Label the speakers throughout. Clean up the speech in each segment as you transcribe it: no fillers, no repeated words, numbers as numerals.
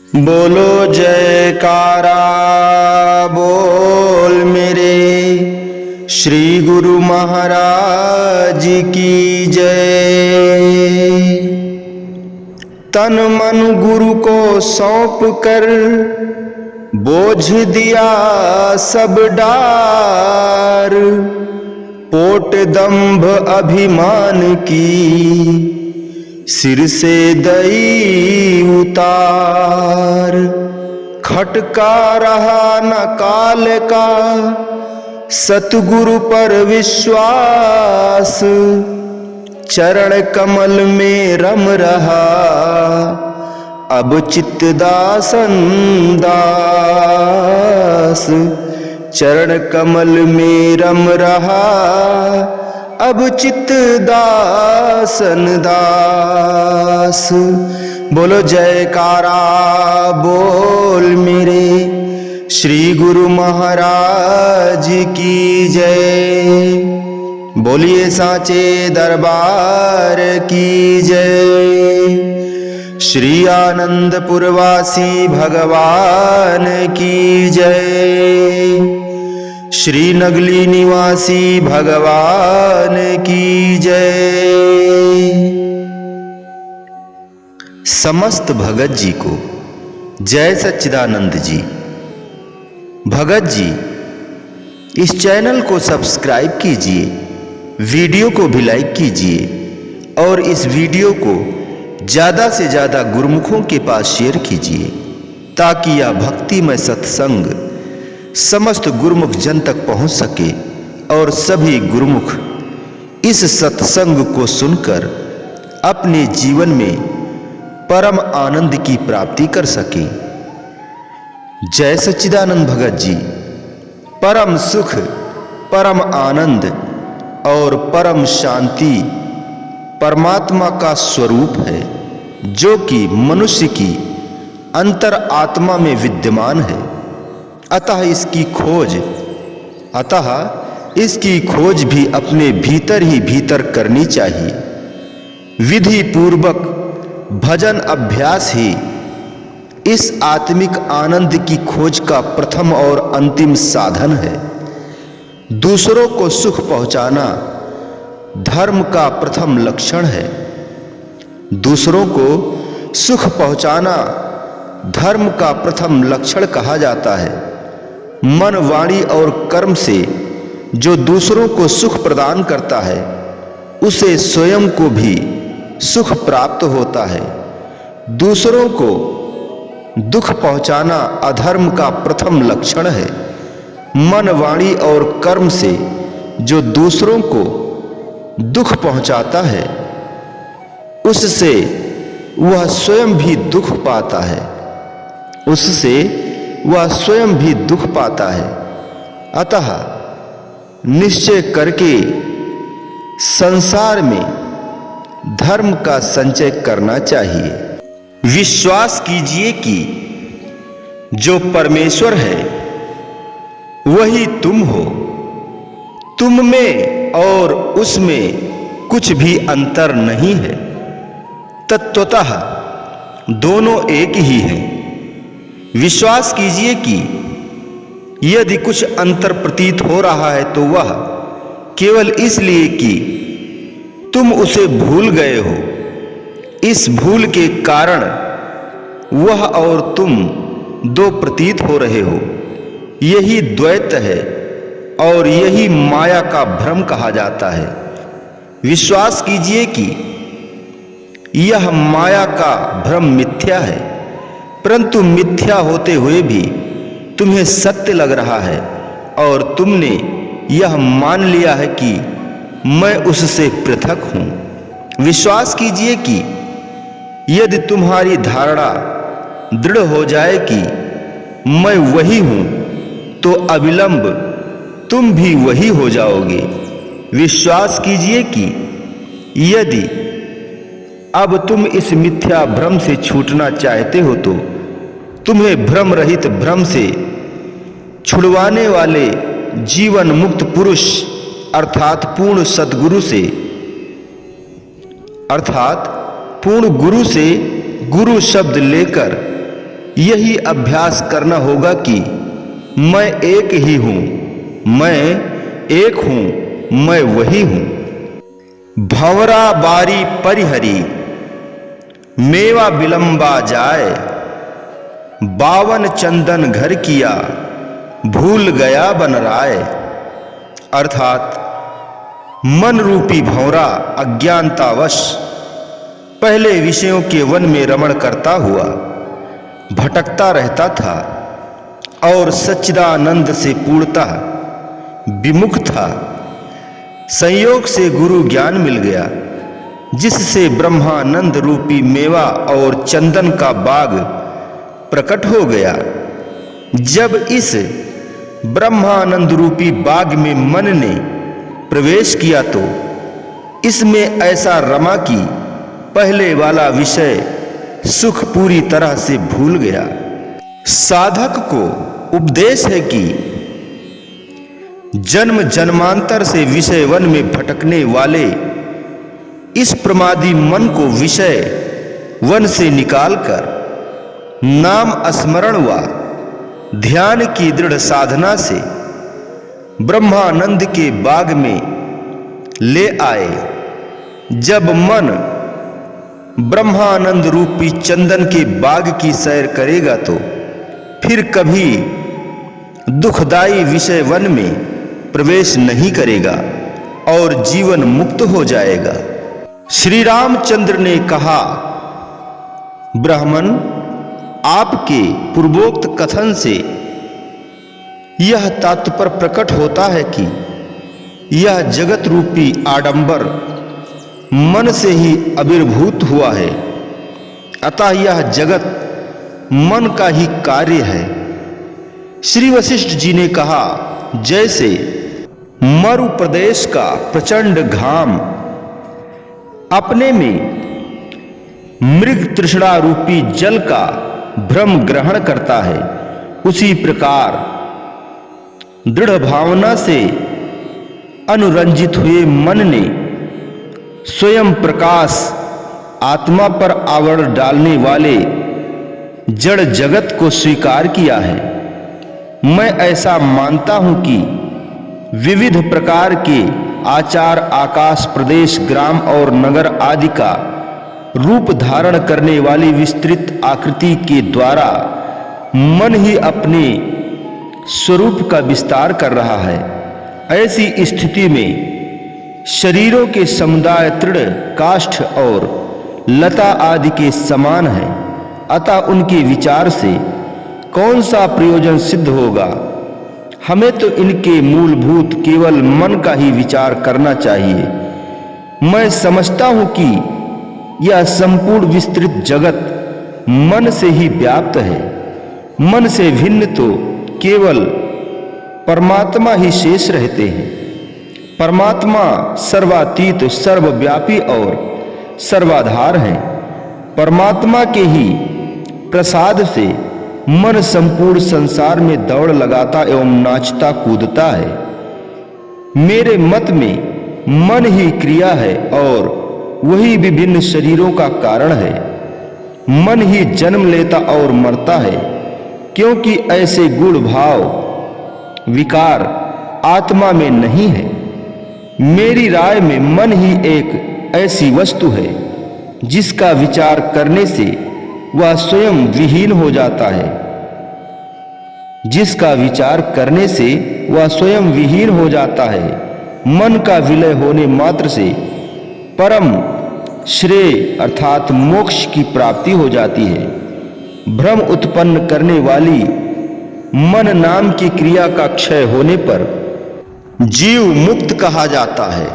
Speaker 1: बोलो जयकारा बोल मेरे श्री गुरु महाराज की जय। तन मन गुरु को सौंप कर बोझ दिया सब डार, पोट दंभ अभिमान की सिर से दई उतार। खटका रहा न काल का सतगुरु पर विश्वास, चरण कमल में रम रहा अब चित्त दासन दास। चरण कमल में रम रहा अब चित्त दासन दास। बोलो जयकारा बोल मेरे श्री गुरु महाराज की जय। बोलिए साचे दरबार की जय। श्री आनंदपुरवासी भगवान की जय। श्री नगली निवासी भगवान की जय। समस्त भगत जी को जय सच्चिदानंद जी। भगत जी इस चैनल को सब्सक्राइब कीजिए, वीडियो को भी लाइक कीजिए और इस वीडियो को ज़्यादा से ज़्यादा गुरुमुखों के पास शेयर कीजिए ताकि यह भक्तिमय सत्संग समस्त गुरुमुख जन तक पहुंच सके और सभी गुरुमुख इस सत्संग को सुनकर अपने जीवन में परम आनंद की प्राप्ति कर सके। जय सच्चिदानंद भगत जी परम सुख, परम आनंद और परम शांति परमात्मा का स्वरूप है, जो कि मनुष्य की अंतर आत्मा में विद्यमान है। अतः इसकी खोज भी अपने भीतर ही भीतर करनी चाहिए। विधि पूर्वक भजन अभ्यास ही इस आत्मिक आनंद की खोज का प्रथम और अंतिम साधन है। दूसरों को सुख पहुंचाना धर्म का प्रथम लक्षण है। दूसरों को सुख पहुंचाना धर्म का प्रथम लक्षण कहा जाता है। मन, वाणी और कर्म से जो दूसरों को सुख प्रदान करता है उसे स्वयं को भी सुख प्राप्त होता है। दूसरों को दुख पहुंचाना अधर्म का प्रथम लक्षण है। मन, वाणी और कर्म से जो दूसरों को दुख पहुंचाता है उससे वह स्वयं भी दुख पाता है। अतः निश्चय करके संसार में धर्म का संचय करना चाहिए। विश्वास कीजिए कि जो परमेश्वर है वही तुम हो। तुम में और उसमें कुछ भी अंतर नहीं है। तत्वतः दोनों एक ही हैं। विश्वास कीजिए कि यदि कुछ अंतर प्रतीत हो रहा है तो वह केवल इसलिए कि तुम उसे भूल गए हो। इस भूल के कारण वह और तुम दो प्रतीत हो रहे हो। यही द्वैत है और यही माया का भ्रम कहा जाता है। विश्वास कीजिए कि यह माया का भ्रम मिथ्या है, परंतु मिथ्या होते हुए भी तुम्हें सत्य लग रहा है और तुमने यह मान लिया है कि मैं उससे पृथक हूं। विश्वास कीजिए कि यदि तुम्हारी धारणा दृढ़ हो जाए कि मैं वही हूं तो अविलंब तुम भी वही हो जाओगे। विश्वास कीजिए कि यदि अब तुम इस मिथ्या भ्रम से छूटना चाहते हो तो तुम्हें भ्रम रहित भ्रम से छुड़वाने वाले जीवन मुक्त पुरुष अर्थात पूर्ण सद्गुरु से अर्थात पूर्ण गुरु से गुरु शब्द लेकर यही अभ्यास करना होगा कि मैं एक ही हूं, मैं एक हूं, मैं वही हूं। भंवरा बारी परिहरी, मेवा विलंबा जाए, बावन चंदन घर किया, भूल गया बनराय। अर्थात मन रूपी भंवरा अज्ञानतावश पहले विषयों के वन में रमण करता हुआ भटकता रहता था और सच्चिदानंद से पूर्णतः विमुख था। संयोग से गुरु ज्ञान मिल गया, जिससे ब्रह्मानंद रूपी मेवा और चंदन का बाग प्रकट हो गया। जब इस ब्रह्मानंद रूपी बाग में मन ने प्रवेश किया तो इसमें ऐसा रमा कि पहले वाला विषय सुख पूरी तरह से भूल गया। साधक को उपदेश है कि जन्म जन्मांतर से विषय वन में भटकने वाले इस प्रमादी मन को विषय वन से निकालकर नाम स्मरण व ध्यान की दृढ़ साधना से ब्रह्मानंद के बाग में ले आए। जब मन ब्रह्मानंद रूपी चंदन के बाग की सैर करेगा तो फिर कभी दुखदाई विषय वन में प्रवेश नहीं करेगा और जीवन मुक्त हो जाएगा। श्री रामचंद्र ने कहा, ब्राह्मण, आपके पूर्वोक्त कथन से यह तात्पर्य प्रकट होता है कि यह जगत रूपी आडंबर मन से ही आविर्भूत हुआ है, अतः यह जगत मन का ही कार्य है। श्री वशिष्ठ जी ने कहा, जैसे मरु प्रदेश का प्रचंड घाम अपने में मृग तृष्णा रूपी जल का भ्रम ग्रहण करता है, उसी प्रकार दृढ़ भावना से अनुरंजित हुए मन ने स्वयं प्रकाश आत्मा पर आवरण डालने वाले जड़ जगत को स्वीकार किया है। मैं ऐसा मानता हूं कि विविध प्रकार के आचार आकाश, प्रदेश, ग्राम और नगर आदि का रूप धारण करने वाली विस्तृत आकृति के द्वारा मन ही अपने स्वरूप का विस्तार कर रहा है। ऐसी स्थिति में शरीरों के समुदाय तृण, काष्ठ और लता आदि के समान है, अतः उनके विचार से कौन सा प्रयोजन सिद्ध होगा। हमें तो इनके मूलभूत केवल मन का ही विचार करना चाहिए। मैं समझता हूं कि यह संपूर्ण विस्तृत जगत मन से ही व्याप्त है। मन से भिन्न तो केवल परमात्मा ही शेष रहते हैं। परमात्मा सर्वातीत, सर्वव्यापी और सर्वाधार है। परमात्मा के ही प्रसाद से मन संपूर्ण संसार में दौड़ लगाता एवं नाचता कूदता है। मेरे मत में मन ही क्रिया है और वही विभिन्न शरीरों का कारण है। मन ही जन्म लेता और मरता है, क्योंकि ऐसे गुण भाव विकार आत्मा में नहीं है। मेरी राय में मन ही एक ऐसी वस्तु है जिसका विचार करने से वह स्वयं विहीन हो जाता है। जिसका विचार करने से वह स्वयं विहीन हो जाता है। मन का विलय होने मात्र से परम श्रेय अर्थात मोक्ष की प्राप्ति हो जाती है। भ्रम उत्पन्न करने वाली मन नाम की क्रिया का क्षय होने पर जीव मुक्त कहा जाता है।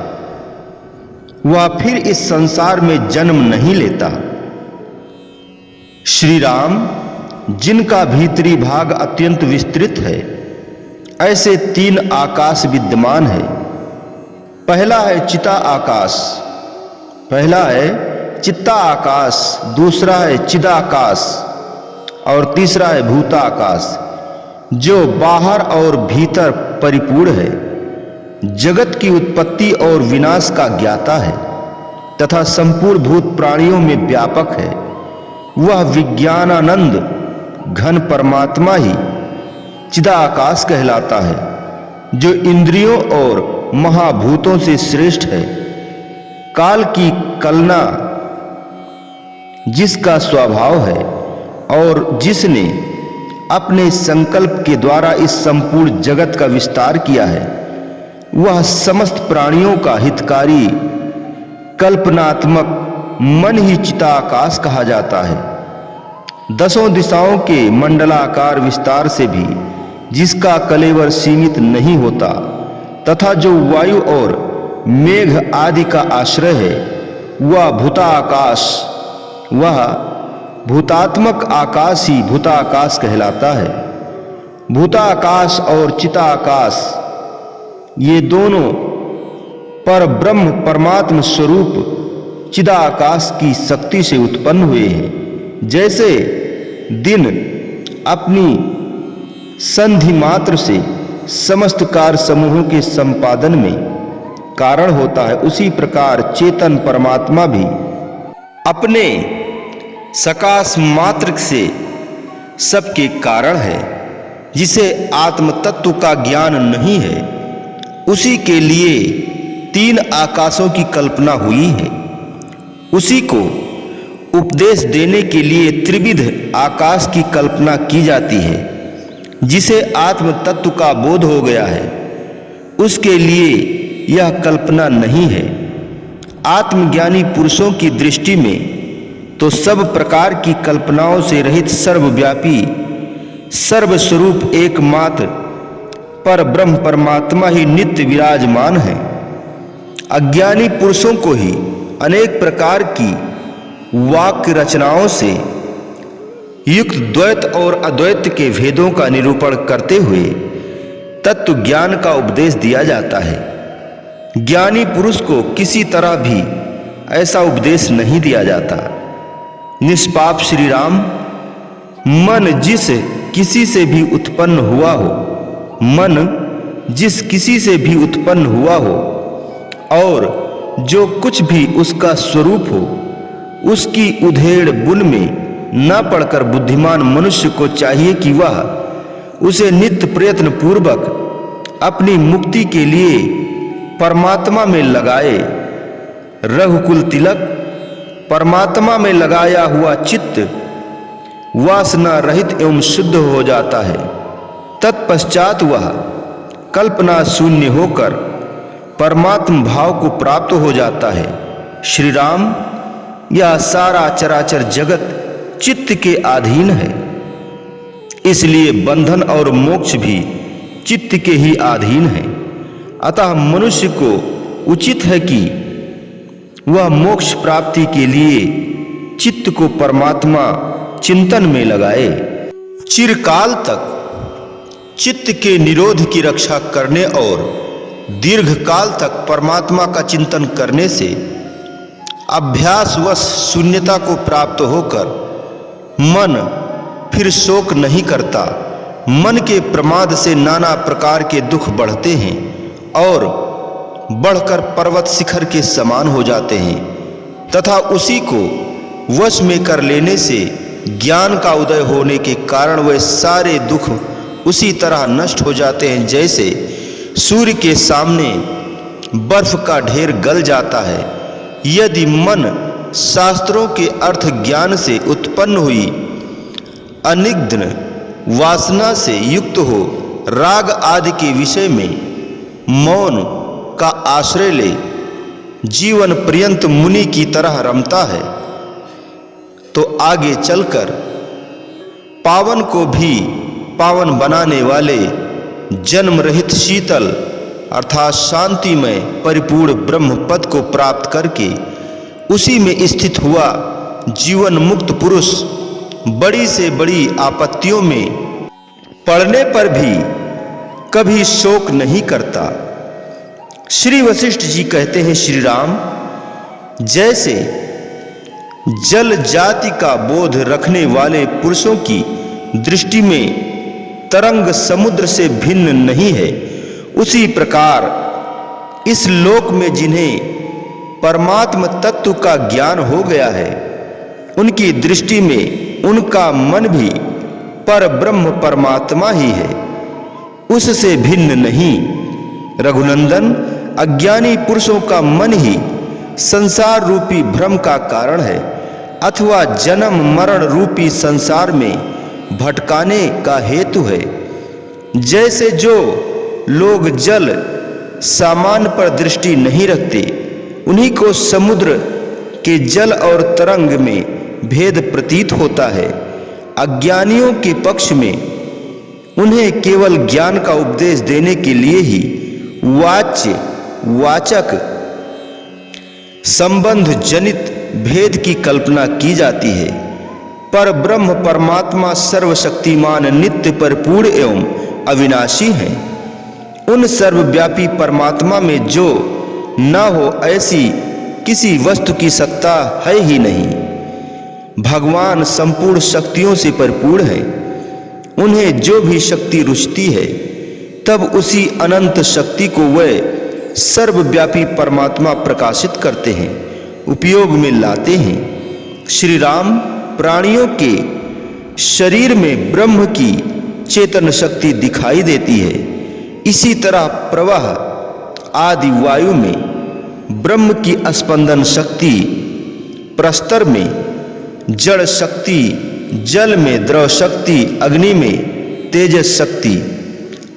Speaker 1: वह फिर इस संसार में जन्म नहीं लेता। श्री राम, जिनका भीतरी भाग अत्यंत विस्तृत है, ऐसे 3 आकाश विद्यमान है। पहला है चिता आकाश, पहला है चित्ता आकाश, दूसरा है चिदाकाश और तीसरा है भूताकाश, जो बाहर और भीतर परिपूर्ण है। जगत की उत्पत्ति और विनाश का ज्ञाता है तथा संपूर्ण भूत प्राणियों में व्यापक है। वह विज्ञानानंद घन परमात्मा ही चिदाकाश कहलाता है, जो इंद्रियों और महाभूतों से श्रेष्ठ है। काल की कलना जिसका स्वभाव है और जिसने अपने संकल्प के द्वारा इस संपूर्ण जगत का विस्तार किया है, वह समस्त प्राणियों का हितकारी कल्पनात्मक मन ही चिदाकाश कहा जाता है। दसों दिशाओं के मंडलाकार विस्तार से भी जिसका कलेवर सीमित नहीं होता तथा जो वायु और मेघ आदि का आश्रय है, वह भूताकाश, वह भूतात्मक आकाश ही भूताकाश कहलाता है। भूताकाश और चिदाकाश ये दोनों पर ब्रह्म परमात्म स्वरूप चिदाकाश की शक्ति से उत्पन्न हुए हैं। जैसे दिन अपनी संधि मात्र से समस्त कार्य समूहों के संपादन में कारण होता है, उसी प्रकार चेतन परमात्मा भी अपने सकाश मात्र से सबके कारण है। जिसे आत्म तत्व का ज्ञान नहीं है, उसी के लिए तीन आकाशों की कल्पना हुई है। उसी को उपदेश देने के लिए त्रिविध आकाश की कल्पना की जाती है। जिसे आत्म तत्व का बोध हो गया है, उसके लिए यह कल्पना नहीं है। आत्मज्ञानी पुरुषों की दृष्टि में तो सब प्रकार की कल्पनाओं से रहित सर्वव्यापी सर्वस्वरूप एकमात्र पर ब्रह्म परमात्मा ही नित्य विराजमान है। अज्ञानी पुरुषों को ही अनेक प्रकार की वाक्य रचनाओं से युक्त द्वैत और अद्वैत के भेदों का निरूपण करते हुए तत्व ज्ञान का उपदेश दिया जाता है। ज्ञानी पुरुष को किसी तरह भी ऐसा उपदेश नहीं दिया जाता। निष्पाप श्री राम, मन जिस किसी से भी उत्पन्न हुआ हो, मन जिस किसी से भी उत्पन्न हुआ हो और जो कुछ भी उसका स्वरूप हो, उसकी उधेड़ बुन में न पड़कर बुद्धिमान मनुष्य को चाहिए कि वह उसे नित्य प्रयत्न पूर्वक अपनी मुक्ति के लिए परमात्मा में लगाए। रघुकुल तिलक परमात्मा में लगाया हुआ चित्त वासना रहित एवं शुद्ध हो जाता है। तत्पश्चात वह कल्पना शून्य होकर परमात्म भाव को प्राप्त हो जाता है। श्री राम, यह सारा चराचर जगत चित्त के अधीन है, इसलिए बंधन और मोक्ष भी चित्त के ही अधीन है। अतः मनुष्य को उचित है कि वह मोक्ष प्राप्ति के लिए चित्त को परमात्मा चिंतन में लगाए। चिरकाल तक चित्त के निरोध की रक्षा करने और दीर्घ काल तक परमात्मा का चिंतन करने से अभ्यासवश शून्यता को प्राप्त होकर मन फिर शोक नहीं करता। मन के प्रमाद से नाना प्रकार के दुख बढ़ते हैं और बढ़कर पर्वत शिखर के समान हो जाते हैं तथा उसी को वश में कर लेने से ज्ञान का उदय होने के कारण वे सारे दुख उसी तरह नष्ट हो जाते हैं जैसे सूर्य के सामने बर्फ का ढेर गल जाता है। यदि मन शास्त्रों के अर्थ ज्ञान से उत्पन्न हुई अनिग्न वासना से युक्त हो राग आदि के विषय में मौन का आश्रय ले जीवन पर्यंत मुनि की तरह रमता है, तो आगे चलकर पावन को भी पावन बनाने वाले जन्म रहित शीतल अर्थात शांतिमय परिपूर्ण ब्रह्म पद को प्राप्त करके उसी में स्थित हुआ जीवन मुक्त पुरुष बड़ी से बड़ी आपत्तियों में पड़ने पर भी कभी शोक नहीं करता। श्री वशिष्ठ जी कहते हैं, श्री राम, जैसे जल जाति का बोध रखने वाले पुरुषों की दृष्टि में तरंग समुद्र से भिन्न नहीं है, उसी प्रकार इस लोक में जिन्हें परमात्म तत्व का ज्ञान हो गया है, उनकी दृष्टि में उनका मन भी पर ब्रह्म परमात्मा ही है, उससे भिन्न नहीं। रघुनंदन, अज्ञानी पुरुषों का मन ही संसार रूपी भ्रम का कारण है, अथवा जन्म मरण रूपी संसार में भटकाने का हेतु है। जैसे जो लोग जल सामान पर दृष्टि नहीं रखते, उन्हीं को समुद्र के जल और तरंग में भेद प्रतीत होता है। अज्ञानियों के पक्ष में उन्हें केवल ज्ञान का उपदेश देने के लिए ही वाच्य वाचक संबंध जनित भेद की कल्पना की जाती है। पर ब्रह्म परमात्मा सर्वशक्तिमान, नित्य परिपूर्ण एवं अविनाशी है। उन सर्वव्यापी परमात्मा में जो न हो ऐसी किसी वस्तु की सत्ता है ही नहीं। भगवान संपूर्ण शक्तियों से परिपूर्ण है। उन्हें जो भी शक्ति रुचती है, तब उसी अनंत शक्ति को वे सर्वव्यापी परमात्मा प्रकाशित करते हैं, उपयोग में लाते हैं। श्री राम, प्राणियों के शरीर में ब्रह्म की चेतन शक्ति दिखाई देती है। इसी तरह प्रवाह आदि वायु में ब्रह्म की स्पंदन शक्ति, प्रस्तर में जड़ शक्ति, जल में द्रव शक्ति, अग्नि में तेजस शक्ति,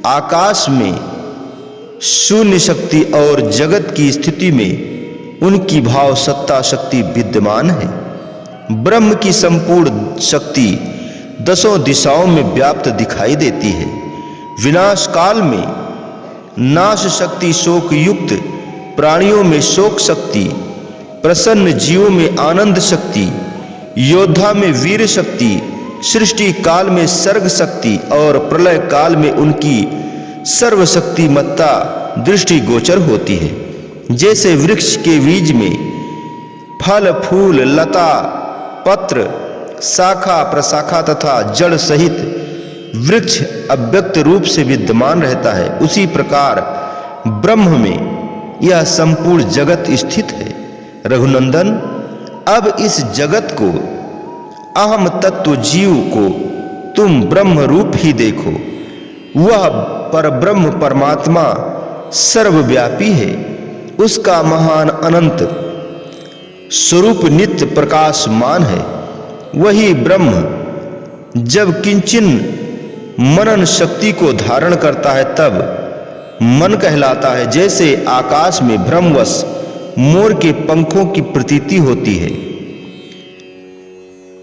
Speaker 1: आकाश में शून्य शक्ति और जगत की स्थिति में उनकी भाव सत्ता शक्ति विद्यमान है। ब्रह्म की संपूर्ण शक्ति दसों दिशाओं में व्याप्त दिखाई देती है। विनाश काल में नाश शक्ति शोक युक्त प्राणियों में शोक शक्ति, प्रसन्न जीवों में आनंद शक्ति, योद्धा में वीर शक्ति, सृष्टि काल में सर्ग शक्ति और प्रलय काल में उनकी सर्वशक्तिमत्ता दृष्टि गोचर होती है। जैसे वृक्ष के बीज में फल फूल लता पत्र शाखा प्रशाखा तथा जड़ सहित वृक्ष अव्यक्त रूप से विद्यमान रहता है, उसी प्रकार ब्रह्म में यह संपूर्ण जगत स्थित है। रघुनंदन, अब इस जगत को, अहम तत्व जीव को तुम ब्रह्म रूप ही देखो। वह परब्रह्म परमात्मा सर्वव्यापी है। उसका महान अनंत स्वरूप नित्य प्रकाशमान है। वही ब्रह्म जब किंचन मनन शक्ति को धारण करता है, तब मन कहलाता है। जैसे आकाश में भ्रमवश मोर के पंखों की प्रतीति होती है,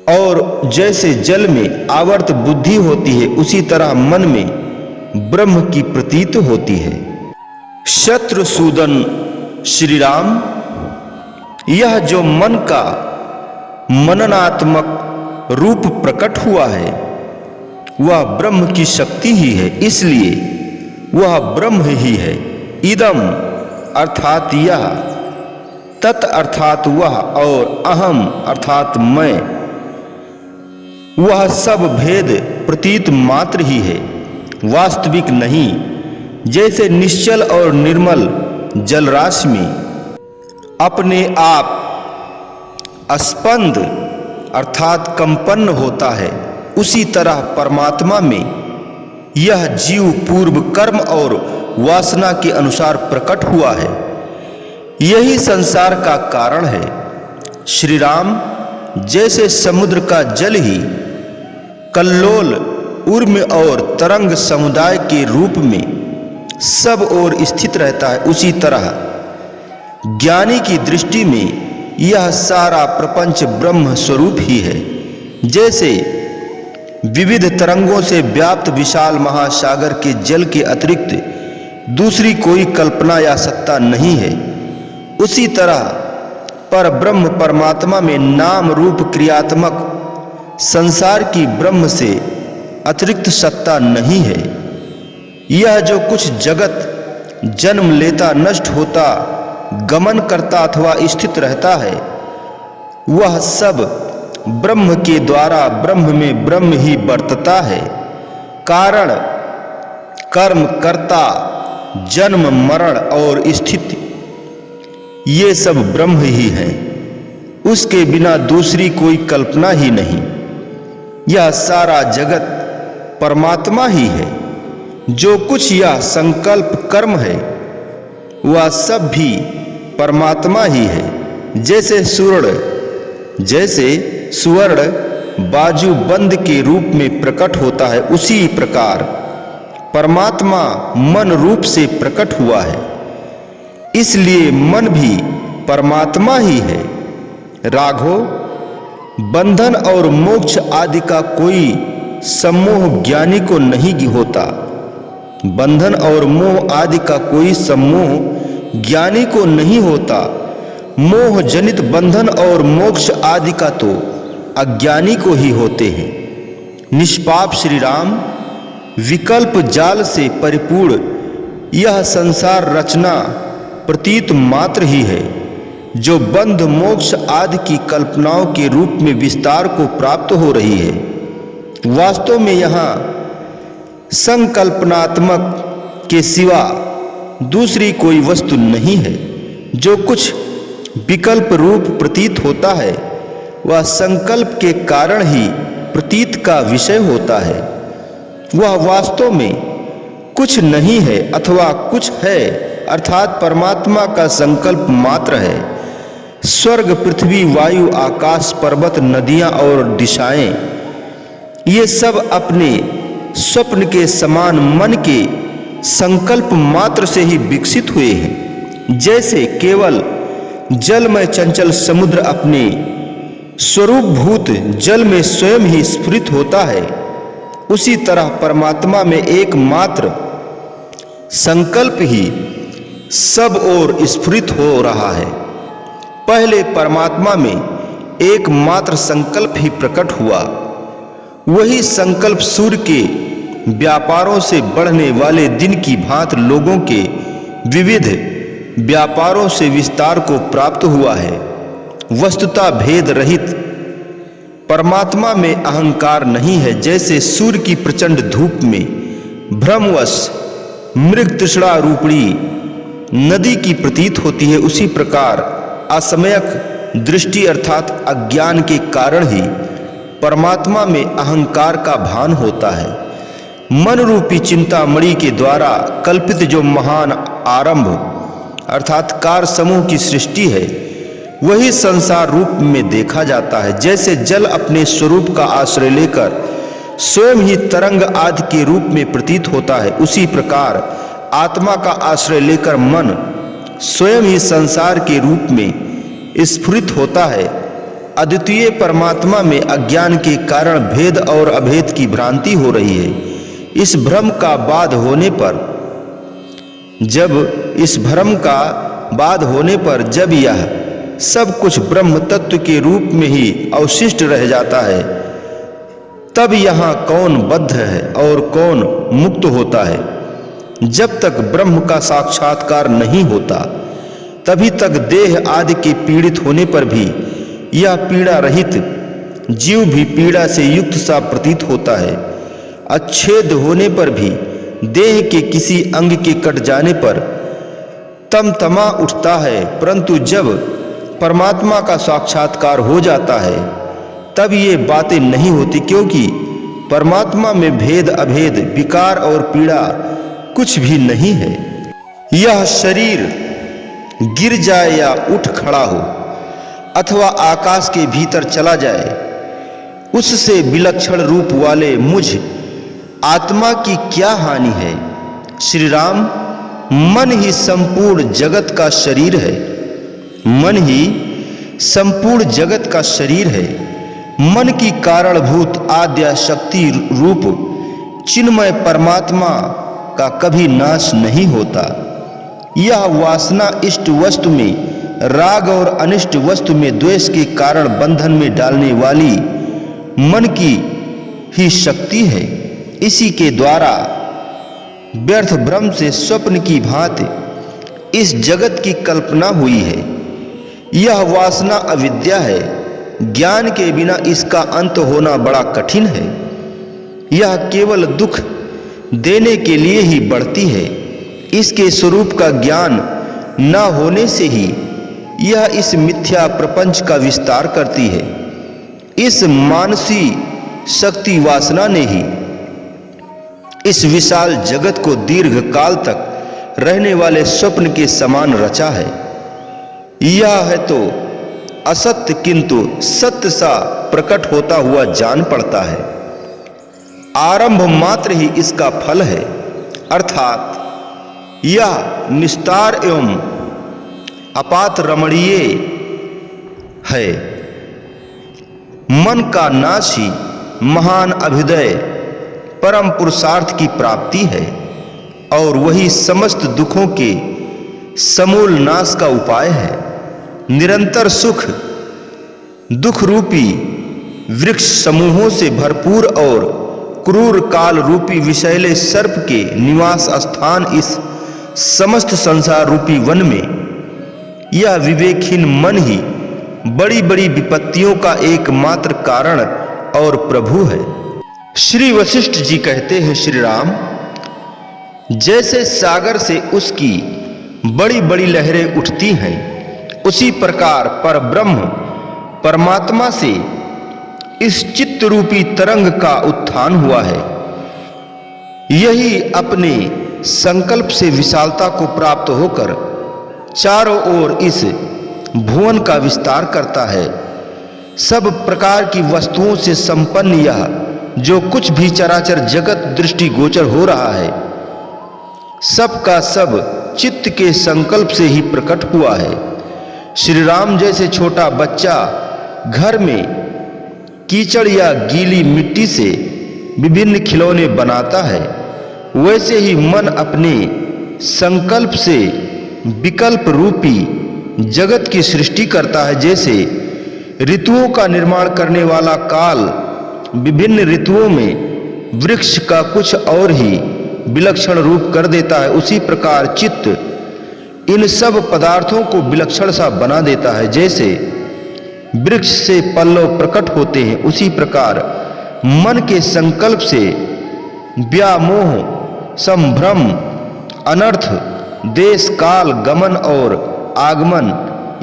Speaker 1: और जैसे जल में आवर्त बुद्धि होती है, उसी तरह मन में ब्रह्म की प्रतीत होती है। शत्रुसूदन श्री राम, यह जो मन का मननात्मक रूप प्रकट हुआ है, वह ब्रह्म की शक्ति ही है, इसलिए वह ब्रह्म ही है। इदम अर्थात यह, तत् अर्थात वह, और अहम अर्थात मैं, वह सब भेद प्रतीत मात्र ही है, वास्तविक नहीं। जैसे निश्चल और निर्मल जलराशि में अपने आप स्पंद अर्थात कंपन होता है, उसी तरह परमात्मा में यह जीव पूर्व कर्म और वासना के अनुसार प्रकट हुआ है। यही संसार का कारण है। श्री राम, जैसे समुद्र का जल ही कल्लोल उर्म और तरंग समुदाय के रूप में सब ओर स्थित रहता है, उसी तरह ज्ञानी की दृष्टि में यह सारा प्रपंच ब्रह्म स्वरूप ही है। जैसे विविध तरंगों से व्याप्त विशाल महासागर के जल के अतिरिक्त दूसरी कोई कल्पना या सत्ता नहीं है, उसी तरह पर ब्रह्म परमात्मा में नाम रूप क्रियात्मक संसार की ब्रह्म से अतिरिक्त सत्ता नहीं है। यह जो कुछ जगत जन्म लेता, नष्ट होता, गमन करता अथवा स्थित रहता है, वह सब ब्रह्म के द्वारा ब्रह्म में ब्रह्म ही बरतता है। कारण, कर्म, कर्ता, जन्म, मरण और स्थिति, ये सब ब्रह्म ही है। उसके बिना दूसरी कोई कल्पना ही नहीं। यह सारा जगत परमात्मा ही है। जो कुछ यह संकल्प कर्म है वह सब भी परमात्मा ही है। जैसे सुवर्ण बाजू बंद के रूप में प्रकट होता है, उसी प्रकार परमात्मा मन रूप से प्रकट हुआ है, इसलिए मन भी परमात्मा ही है। राघो, बंधन और मोक्ष आदि का कोई सम्मोह ज्ञानी को नहीं होता। बंधन और मोह आदि का कोई सम्मोह ज्ञानी को नहीं होता। मोह जनित बंधन और मोक्ष आदि का तो अज्ञानी को ही होते हैं। निष्पाप श्री राम, विकल्प जाल से परिपूर्ण यह संसार रचना प्रतीत मात्र ही है, जो बंध मोक्ष आदि की कल्पनाओं के रूप में विस्तार को प्राप्त हो रही है। वास्तव में यहाँ संकल्पनात्मक के सिवा दूसरी कोई वस्तु नहीं है। जो कुछ विकल्प रूप प्रतीत होता है वह संकल्प के कारण ही प्रतीत का विषय होता है। वह वास्तव में कुछ नहीं है अथवा कुछ है, अर्थात परमात्मा का संकल्प मात्र है। स्वर्ग, पृथ्वी, वायु, आकाश, पर्वत, नदियां और दिशाएं, ये सब अपने स्वप्न के समान मन के संकल्प मात्र से ही विकसित हुए हैं। जैसे केवल जल में चंचल समुद्र अपने स्वरूप भूत जल में स्वयं ही स्फुरित होता है, उसी तरह परमात्मा में एकमात्र संकल्प ही सब ओर स्फुरित हो रहा है। पहले परमात्मा में एकमात्र संकल्प ही प्रकट हुआ। वही संकल्प सूर्य के व्यापारों से बढ़ने वाले दिन की भांति लोगों के विविध व्यापारों से विस्तार को प्राप्त हुआ है। वस्तुतः भेद रहित परमात्मा में अहंकार नहीं है। जैसे सूर्य की प्रचंड धूप में भ्रमवश मृग तृष्णा रूपणी नदी की प्रतीत होती है, उसी प्रकार असमयक दृष्टि अर्थात अज्ञान के कारण ही परमात्मा में अहंकार का भान होता है। मन रूपी चिंतामणि के द्वारा कल्पित जो महान आरंभ अर्थात कार समूह की सृष्टि है, वही संसार रूप में देखा जाता है। जैसे जल अपने स्वरूप का आश्रय लेकर स्वयं ही तरंग आदि के रूप में प्रतीत होता है, उसी प्रकार आत्मा का आश्रय लेकर मन स्वयं ही संसार के रूप में स्फुरित होता है। अद्वितीय परमात्मा में अज्ञान के कारण भेद और अभेद की भ्रांति हो रही है। इस भ्रम का बाध होने पर जब यह सब कुछ ब्रह्म तत्व के रूप में ही अवशिष्ट रह जाता है, तब यहाँ कौन बद्ध है और कौन मुक्त होता है। जब तक ब्रह्म का साक्षात्कार नहीं होता, तभी तक देह आदि के पीड़ित होने पर भी यह पीड़ा रहित जीव भी पीड़ा से युक्त सा प्रतीत होता है। अच्छेद होने पर भी देह के किसी अंग के कट जाने पर तमतमा उठता है, परंतु जब परमात्मा का साक्षात्कार हो जाता है तब ये बातें नहीं होती, क्योंकि परमात्मा में भेद अभेद विकार और पीड़ा कुछ भी नहीं है। यह शरीर गिर जाए या उठ खड़ा हो अथवा आकाश के भीतर चला जाए, उससे विलक्षण रूप वाले मुझ आत्मा की क्या हानि है। श्री राम, मन ही संपूर्ण जगत का शरीर है। मन ही संपूर्ण जगत का शरीर है। मन की कारणभूत आद्या शक्ति रूप चिन्मय परमात्मा का कभी नाश नहीं होता। यह वासना इष्ट वस्तु में राग और अनिष्ट वस्तु में द्वेष के कारण बंधन में डालने वाली मन की ही शक्ति है। इसी के द्वारा व्यर्थ भ्रम से स्वप्न की भांति इस जगत की कल्पना हुई है। यह वासना अविद्या है। ज्ञान के बिना इसका अंत होना बड़ा कठिन है। यह केवल दुख देने के लिए ही बढ़ती है। इसके स्वरूप का ज्ञान न होने से ही यह इस मिथ्या प्रपंच का विस्तार करती है। इस मानसी शक्ति वासना ने ही इस विशाल जगत को दीर्घ काल तक रहने वाले स्वप्न के समान रचा है। यह है तो असत्य किंतु सत्य सा प्रकट होता हुआ जान पड़ता है। आरंभ मात्र ही इसका फल है, अर्थात यह निस्तार एवं अपात रमणीय है। मन का नाश ही महान अभ्युदय परम पुरुषार्थ की प्राप्ति है और वही समस्त दुखों के समूल नाश का उपाय है। निरंतर सुख दुख रूपी वृक्ष समूहों से भरपूर और क्रूर काल रूपी विषैले सर्प के निवास स्थान इस समस्त संसार रूपी वन में यह विवेकहीन मन ही बड़ी बड़ी विपत्तियों का एकमात्र कारण और प्रभु है। श्री वशिष्ठ जी कहते हैं, श्री राम, जैसे सागर से उसकी बड़ी बड़ी लहरें उठती हैं, उसी प्रकार परब्रह्म परमात्मा से इस चित्त रूपी तरंग का उत्थान हुआ है। यही अपने संकल्प से विशालता को प्राप्त होकर चारों ओर इस भुवन का विस्तार करता है। सब प्रकार की वस्तुओं से संपन्न यह जो कुछ भी चराचर जगत दृष्टि गोचर हो रहा है, सब का सब चित्त के संकल्प से ही प्रकट हुआ है। श्री राम जैसे छोटा बच्चा घर में कीचड़ या गीली मिट्टी से विभिन्न खिलौने बनाता है, वैसे ही मन अपने संकल्प से विकल्प रूपी जगत की सृष्टि करता है। जैसे ऋतुओं का निर्माण करने वाला काल विभिन्न ऋतुओं में वृक्ष का कुछ और ही विलक्षण रूप कर देता है, उसी प्रकार चित्त इन सब पदार्थों को विलक्षण सा बना देता है। जैसे वृक्ष से पल्लव प्रकट होते हैं, उसी प्रकार मन के संकल्प से व्यामोह, संभ्रम, अनर्थ, देश काल, गमन और आगमन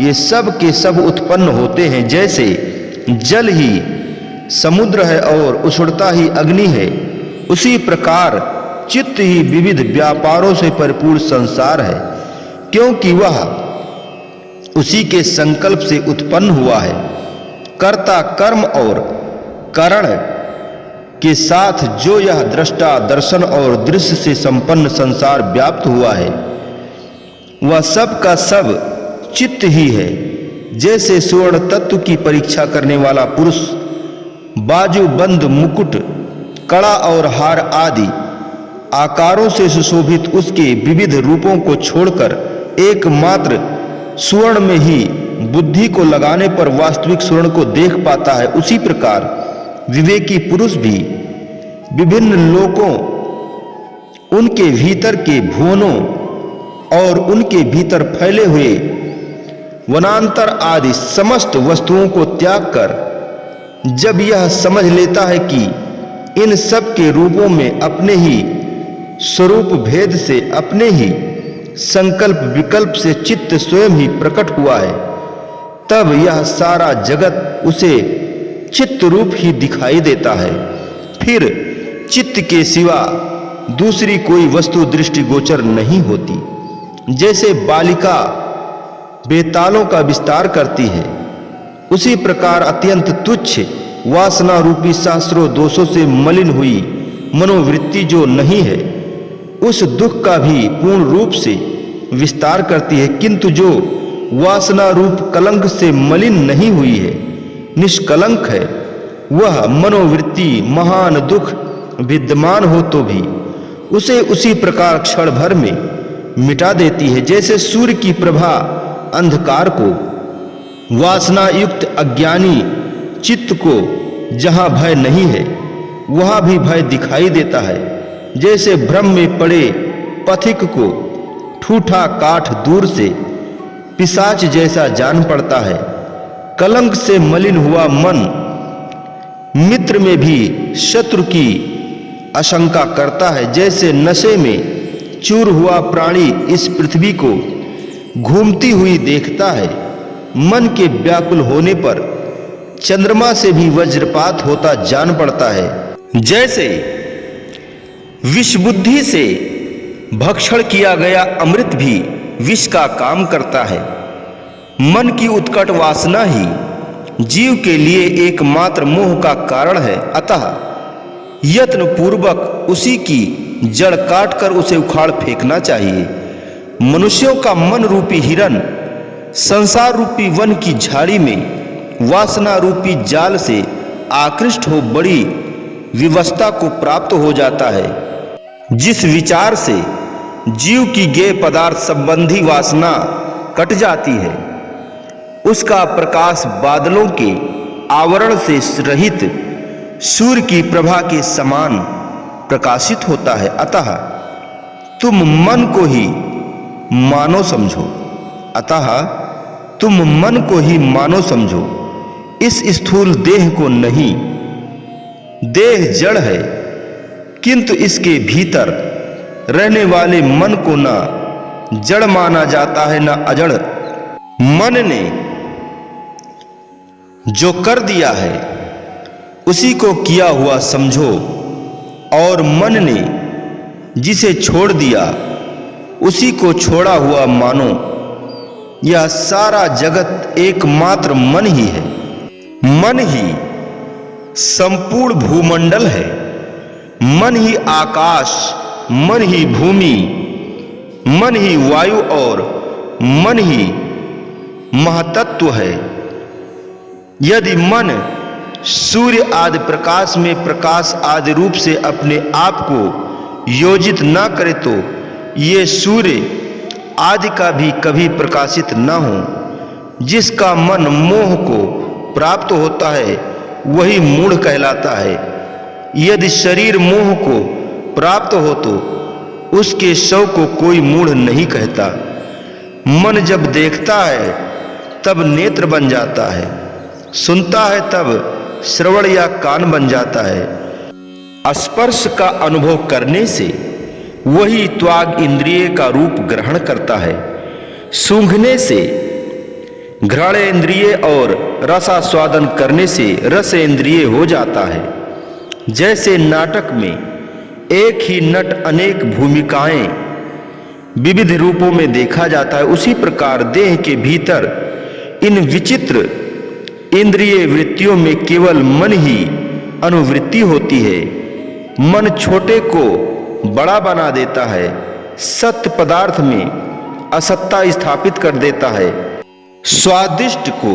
Speaker 1: ये सब के सब उत्पन्न होते हैं। जैसे जल ही समुद्र है और उछड़ता ही अग्नि है, उसी प्रकार चित्त ही विविध व्यापारों से परिपूर्ण संसार है, क्योंकि वह उसी के संकल्प से उत्पन्न हुआ है। कर्ता कर्म और कारण के साथ जो यह दृष्टा दर्शन और दृश्य से संपन्न संसार व्याप्त हुआ है, वह सब का सब चित्त ही है। जैसे स्वर्ण तत्व की परीक्षा करने वाला पुरुष बाजू बंद मुकुट, कड़ा और हार आदि आकारों से सुशोभित उसके विविध रूपों को छोड़कर एकमात्र स्वर्ण में ही बुद्धि को लगाने पर वास्तविक स्वर्ण को देख पाता है, उसी प्रकार विवेकी पुरुष भी विभिन्न लोकों, उनके भीतर के भुवनों और उनके भीतर फैले हुए वनांतर आदि समस्त वस्तुओं को त्याग कर जब यह समझ लेता है कि इन सब के रूपों में अपने ही स्वरूप भेद से, अपने ही संकल्प विकल्प से चित्त स्वयं ही प्रकट हुआ है, तब यह सारा जगत उसे चित्त रूप ही दिखाई देता है। फिर चित्त के सिवा दूसरी कोई वस्तु दृष्टिगोचर नहीं होती। जैसे बालिका बेतालों का विस्तार करती है, उसी प्रकार अत्यंत तुच्छ वासना रूपी शास्त्रों दोषों से मलिन हुई मनोवृत्ति जो नहीं है, उस दुख का भी पूर्ण रूप से विस्तार करती है। किंतु जो वासना रूप कलंक से मलिन नहीं हुई है, निष्कलंक है, वह मनोवृत्ति महान दुख विद्यमान हो तो भी उसे उसी प्रकार क्षण भर में मिटा देती है। जैसे सूर्य की प्रभा अंधकार को वासना युक्त अज्ञानी चित्त को जहां भय नहीं है वहां भी भय दिखाई देता है। जैसे भ्रम में पड़े पथिक को ठूठा काठ दूर से पिशाच जैसा जान पड़ता है, कलंक से मलिन हुआ मन मित्र में भी शत्रु की आशंका करता है। जैसे नशे में चूर हुआ प्राणी इस पृथ्वी को घूमती हुई देखता है, मन के व्याकुल होने पर चंद्रमा से भी वज्रपात होता जान पड़ता है। जैसे विष बुद्धि से भक्षण किया गया अमृत भी विष का काम करता है। मन की उत्कट वासना ही जीव के लिए एकमात्र मोह का कारण है। अतः यत्न पूर्वक उसी की जड़ काटकर उसे उखाड़ फेंकना चाहिए। मनुष्यों का मन रूपी हिरन संसार रूपी वन की झाड़ी में वासना रूपी जाल से आकृष्ट हो बड़ी विवस्था को प्राप्त हो जाता है। जिस विचार से जीव की गेय पदार्थ संबंधी वासना कट जाती है, उसका प्रकाश बादलों के आवरण से रहित सूर्य की प्रभा के समान प्रकाशित होता है। अतः तुम मन को ही मानो समझो। तुम मन को ही मानो समझो, इस स्थूल देह को नहीं। देह जड़ है, किंतु इसके भीतर रहने वाले मन को ना जड़ माना जाता है ना अजड़। मन ने जो कर दिया है उसी को किया हुआ समझो, और मन ने जिसे छोड़ दिया उसी को छोड़ा हुआ मानो। यह सारा जगत एकमात्र मन ही है। मन ही संपूर्ण भूमंडल है। मन ही आकाश, मन ही भूमि, मन ही वायु और मन ही महतत्व है। यदि मन सूर्य आदि प्रकाश में प्रकाश आदि रूप से अपने आप को योजित न करे तो ये सूर्य आदि का भी कभी प्रकाशित न हो। जिसका मन मोह को प्राप्त होता है वही मूढ़ कहलाता है। यदि शरीर मोह को प्राप्त हो तो उसके शव को कोई मूढ़ नहीं कहता। मन जब देखता है तब नेत्र बन जाता है, सुनता है तब श्रवण या कान बन जाता है। स्पर्श का अनुभव करने से वही त्वाग इंद्रिय का रूप ग्रहण करता है। सूंघने से घ्राण इंद्रिय और रसास्वादन करने से रस इंद्रिय हो जाता है। जैसे नाटक में एक ही नट अनेक भूमिकाएं विविध रूपों में देखा जाता है, उसी प्रकार देह के भीतर इन विचित्र इंद्रिय वृत्तियों में केवल मन ही अनुवृत्ति होती है। मन छोटे को बड़ा बना देता है, सत्य पदार्थ में असत्ता स्थापित कर देता है, स्वादिष्ट को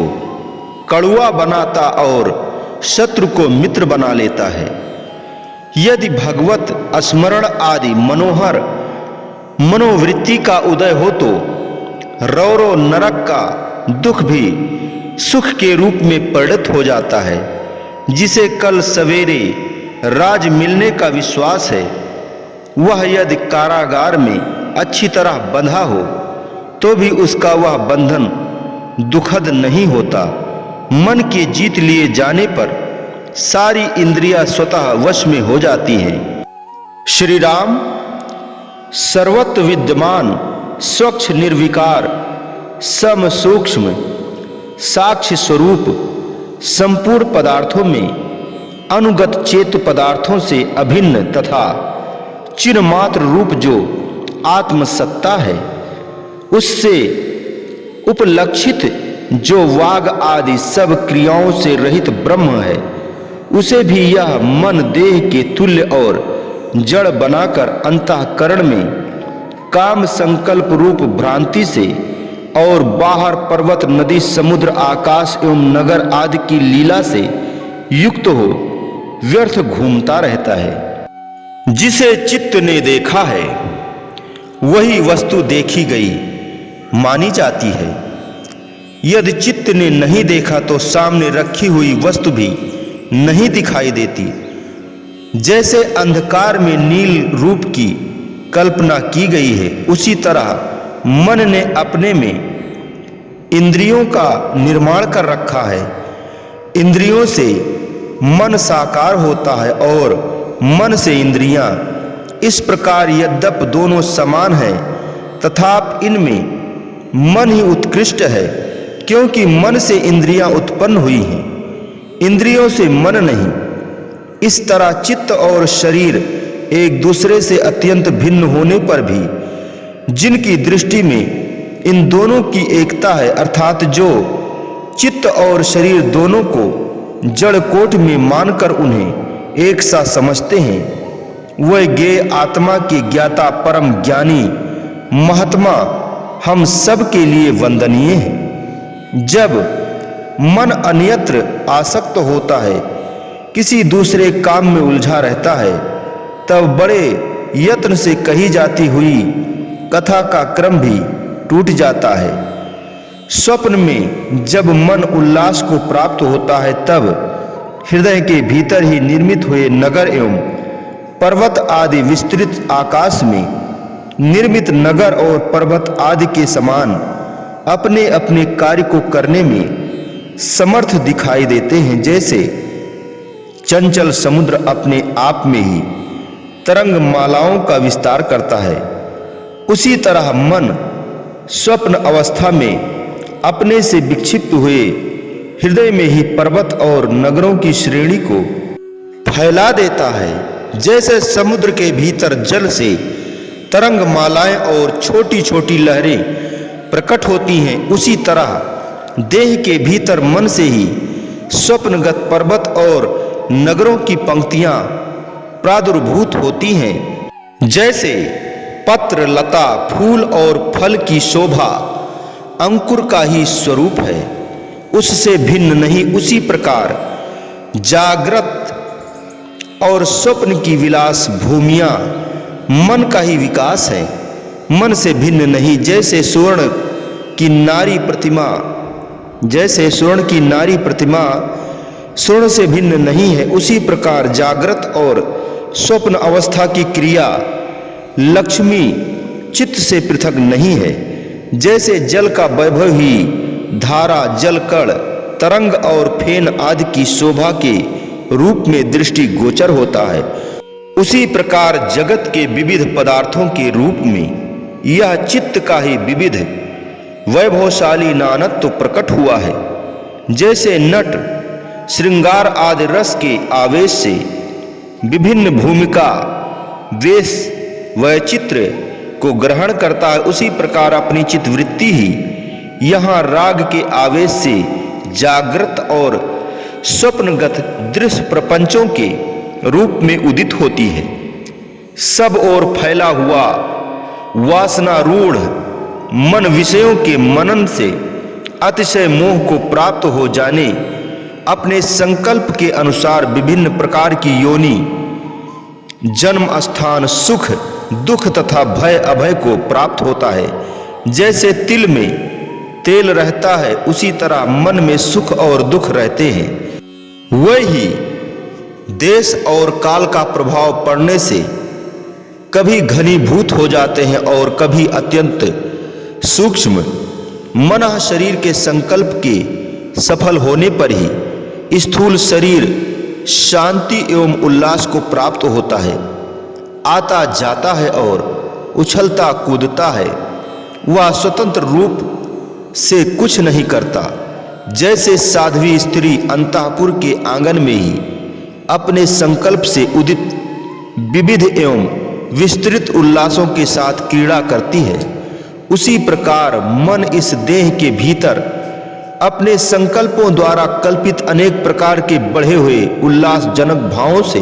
Speaker 1: कड़वा बनाता और शत्रु को मित्र बना लेता है। यदि भगवत स्मरण आदि मनोहर मनोवृत्ति का उदय हो तो रौरो नरक का दुख भी सुख के रूप में परिणत हो जाता है। जिसे कल सवेरे राज मिलने का विश्वास है, वह यदि कारागार में अच्छी तरह बंधा हो तो भी उसका वह बंधन दुखद नहीं होता। मन के जीत लिए जाने पर सारी इंद्रियां स्वतः वश में हो जाती हैं। श्री राम सर्वत्र विद्यमान, स्वच्छ निर्विकार, सम सूक्ष्म साक्ष्य स्वरूप, संपूर्ण पदार्थों में अनुगत चेत पदार्थों से अभिन्न तथा चिन्ह मात्र रूप जो आत्मसत्ता है, उससे उपलक्षित जो वाग आदि सब क्रियाओं से रहित ब्रह्म है, उसे भी यह मन देह के तुल्य और जड़ बनाकर अंतःकरण में काम संकल्प रूप भ्रांति से और बाहर पर्वत नदी समुद्र आकाश एवं नगर आदि की लीला से युक्त हो व्यर्थ घूमता रहता है। जिसे चित्त ने देखा है वही वस्तु देखी गई मानी जाती है। यदि चित्त ने नहीं देखा तो सामने रखी हुई वस्तु भी नहीं दिखाई देती। जैसे अंधकार में नील रूप की कल्पना की गई है, उसी तरह मन ने अपने में इंद्रियों का निर्माण कर रखा है। इंद्रियों से मन साकार होता है और मन से इंद्रियां। इस प्रकार यद्यप दोनों समान हैं, तथापि इनमें मन ही उत्कृष्ट है, क्योंकि मन से इंद्रियां उत्पन्न हुई हैं, इंद्रियों से मन नहीं। इस तरह चित्त और शरीर एक दूसरे से अत्यंत भिन्न होने पर भी जिनकी दृष्टि में इन दोनों की एकता है, अर्थात जो चित्त और शरीर दोनों को जड़ कोट में मानकर उन्हें एक सा समझते हैं, वह ज्ञेय आत्मा के ज्ञाता परम ज्ञानी महात्मा हम सब के लिए वंदनीय है। जब मन अन्यत्र आसक्त होता है, किसी दूसरे काम में उलझा रहता है, तब बड़े यत्न से कही जाती हुई कथा का क्रम भी टूट जाता है। स्वप्न में जब मन उल्लास को प्राप्त होता है, तब हृदय के भीतर ही निर्मित हुए नगर एवं पर्वत आदि विस्तृत आकाश में निर्मित नगर और पर्वत आदि के समान अपने अपने कार्य को करने में समर्थ दिखाई देते हैं। जैसे चंचल समुद्र अपने आप में ही तरंग मालाओं का विस्तार करता है, उसी तरह मन स्वप्न अवस्था में अपने से विक्षिप्त हुए हृदय में ही पर्वत और नगरों की श्रेणी को फैला देता है। जैसे समुद्र के भीतर जल से तरंग मालाएं और छोटी छोटी लहरें प्रकट होती हैं, उसी तरह देह के भीतर मन से ही स्वप्नगत पर्वत और नगरों की पंक्तियां प्रादुर्भूत होती हैं। जैसे पत्र, लता, फूल और फल की शोभा अंकुर का ही स्वरूप है, उससे भिन्न नहीं, उसी प्रकार जागृत और स्वप्न की विलास भूमियां मन का ही विकास है, मन से भिन्न नहीं। जैसे स्वर्ण की नारी प्रतिमा स्वर्ण से भिन्न नहीं है, उसी प्रकार जागृत और स्वप्न अवस्था की क्रिया लक्ष्मी चित्त से पृथक नहीं है। जैसे जल का वैभव ही धारा, जलकण, तरंग और फेन आदि की शोभा के रूप में दृष्टि गोचर होता है, उसी प्रकार जगत के विविध पदार्थों के रूप में यह चित्त का ही विविध वैभवशाली नानत्व प्रकट हुआ है। जैसे नट श्रृंगार आदि रस के आवेश से विभिन्न भूमिका, वेश व चित्र को ग्रहण करता है, उसी प्रकार अपनी चित्तवृत्ति ही यहाँ राग के आवेश से जागृत और स्वप्नगत दृश्य प्रपंचों के रूप में उदित होती है। सब ओर फैला हुआ वासना रूढ़ मन विषयों के मनन से अतिशय मोह को प्राप्त हो जाने, अपने संकल्प के अनुसार विभिन्न प्रकार की योनि, जन्म स्थान, सुख दुख तथा भय अभय को प्राप्त होता है। जैसे तिल में तेल रहता है, उसी तरह मन में सुख और दुख रहते हैं। वही देश और काल का प्रभाव पड़ने से कभी घनीभूत हो जाते हैं और कभी अत्यंत सूक्ष्म। मन शरीर के संकल्प के सफल होने पर ही स्थूल शरीर शांति एवं उल्लास को प्राप्त होता है, आता जाता है और उछलता कूदता है। वह स्वतंत्र रूप से कुछ नहीं करता। जैसे साध्वी स्त्री अंतःपुर के आंगन में ही अपने संकल्प से उदित विविध एवं विस्तृत उल्लासों के साथ क्रीड़ा करती है, उसी प्रकार मन इस देह के भीतर अपने संकल्पों द्वारा कल्पित अनेक प्रकार के बढ़े हुए उल्लासजनक भावों से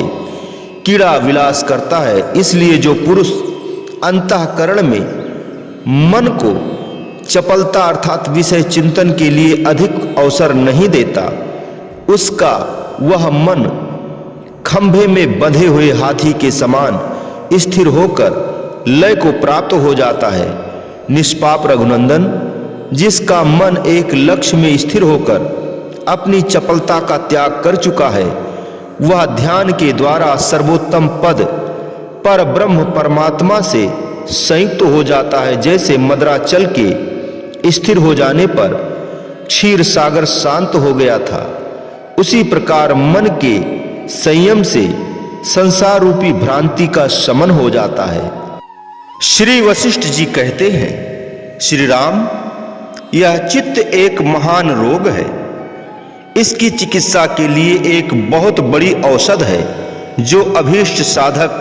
Speaker 1: क्रीड़ा विलास करता है। इसलिए जो पुरुष अंतःकरण में मन को चपलता अर्थात विषय चिंतन के लिए अधिक अवसर नहीं देता, उसका वह मन खंभे में बंधे हुए हाथी के समान स्थिर होकर लय को प्राप्त हो जाता है। निष्पाप रघुनंदन, जिसका मन एक लक्ष्य में स्थिर होकर अपनी चपलता का त्याग कर चुका है, वह ध्यान के द्वारा सर्वोत्तम पद पर ब्रह्म परमात्मा से संयुक्त हो जाता है। जैसे मदराचल के स्थिर हो जाने पर क्षीर सागर शांत हो गया था, उसी प्रकार मन के संयम से संसार रूपी भ्रांति का शमन हो जाता है। श्री वशिष्ठ जी कहते हैं, श्री राम, यह चित्त एक महान रोग है। इसकी चिकित्सा के लिए एक बहुत बड़ी औषध है, जो अभीष्ट साधक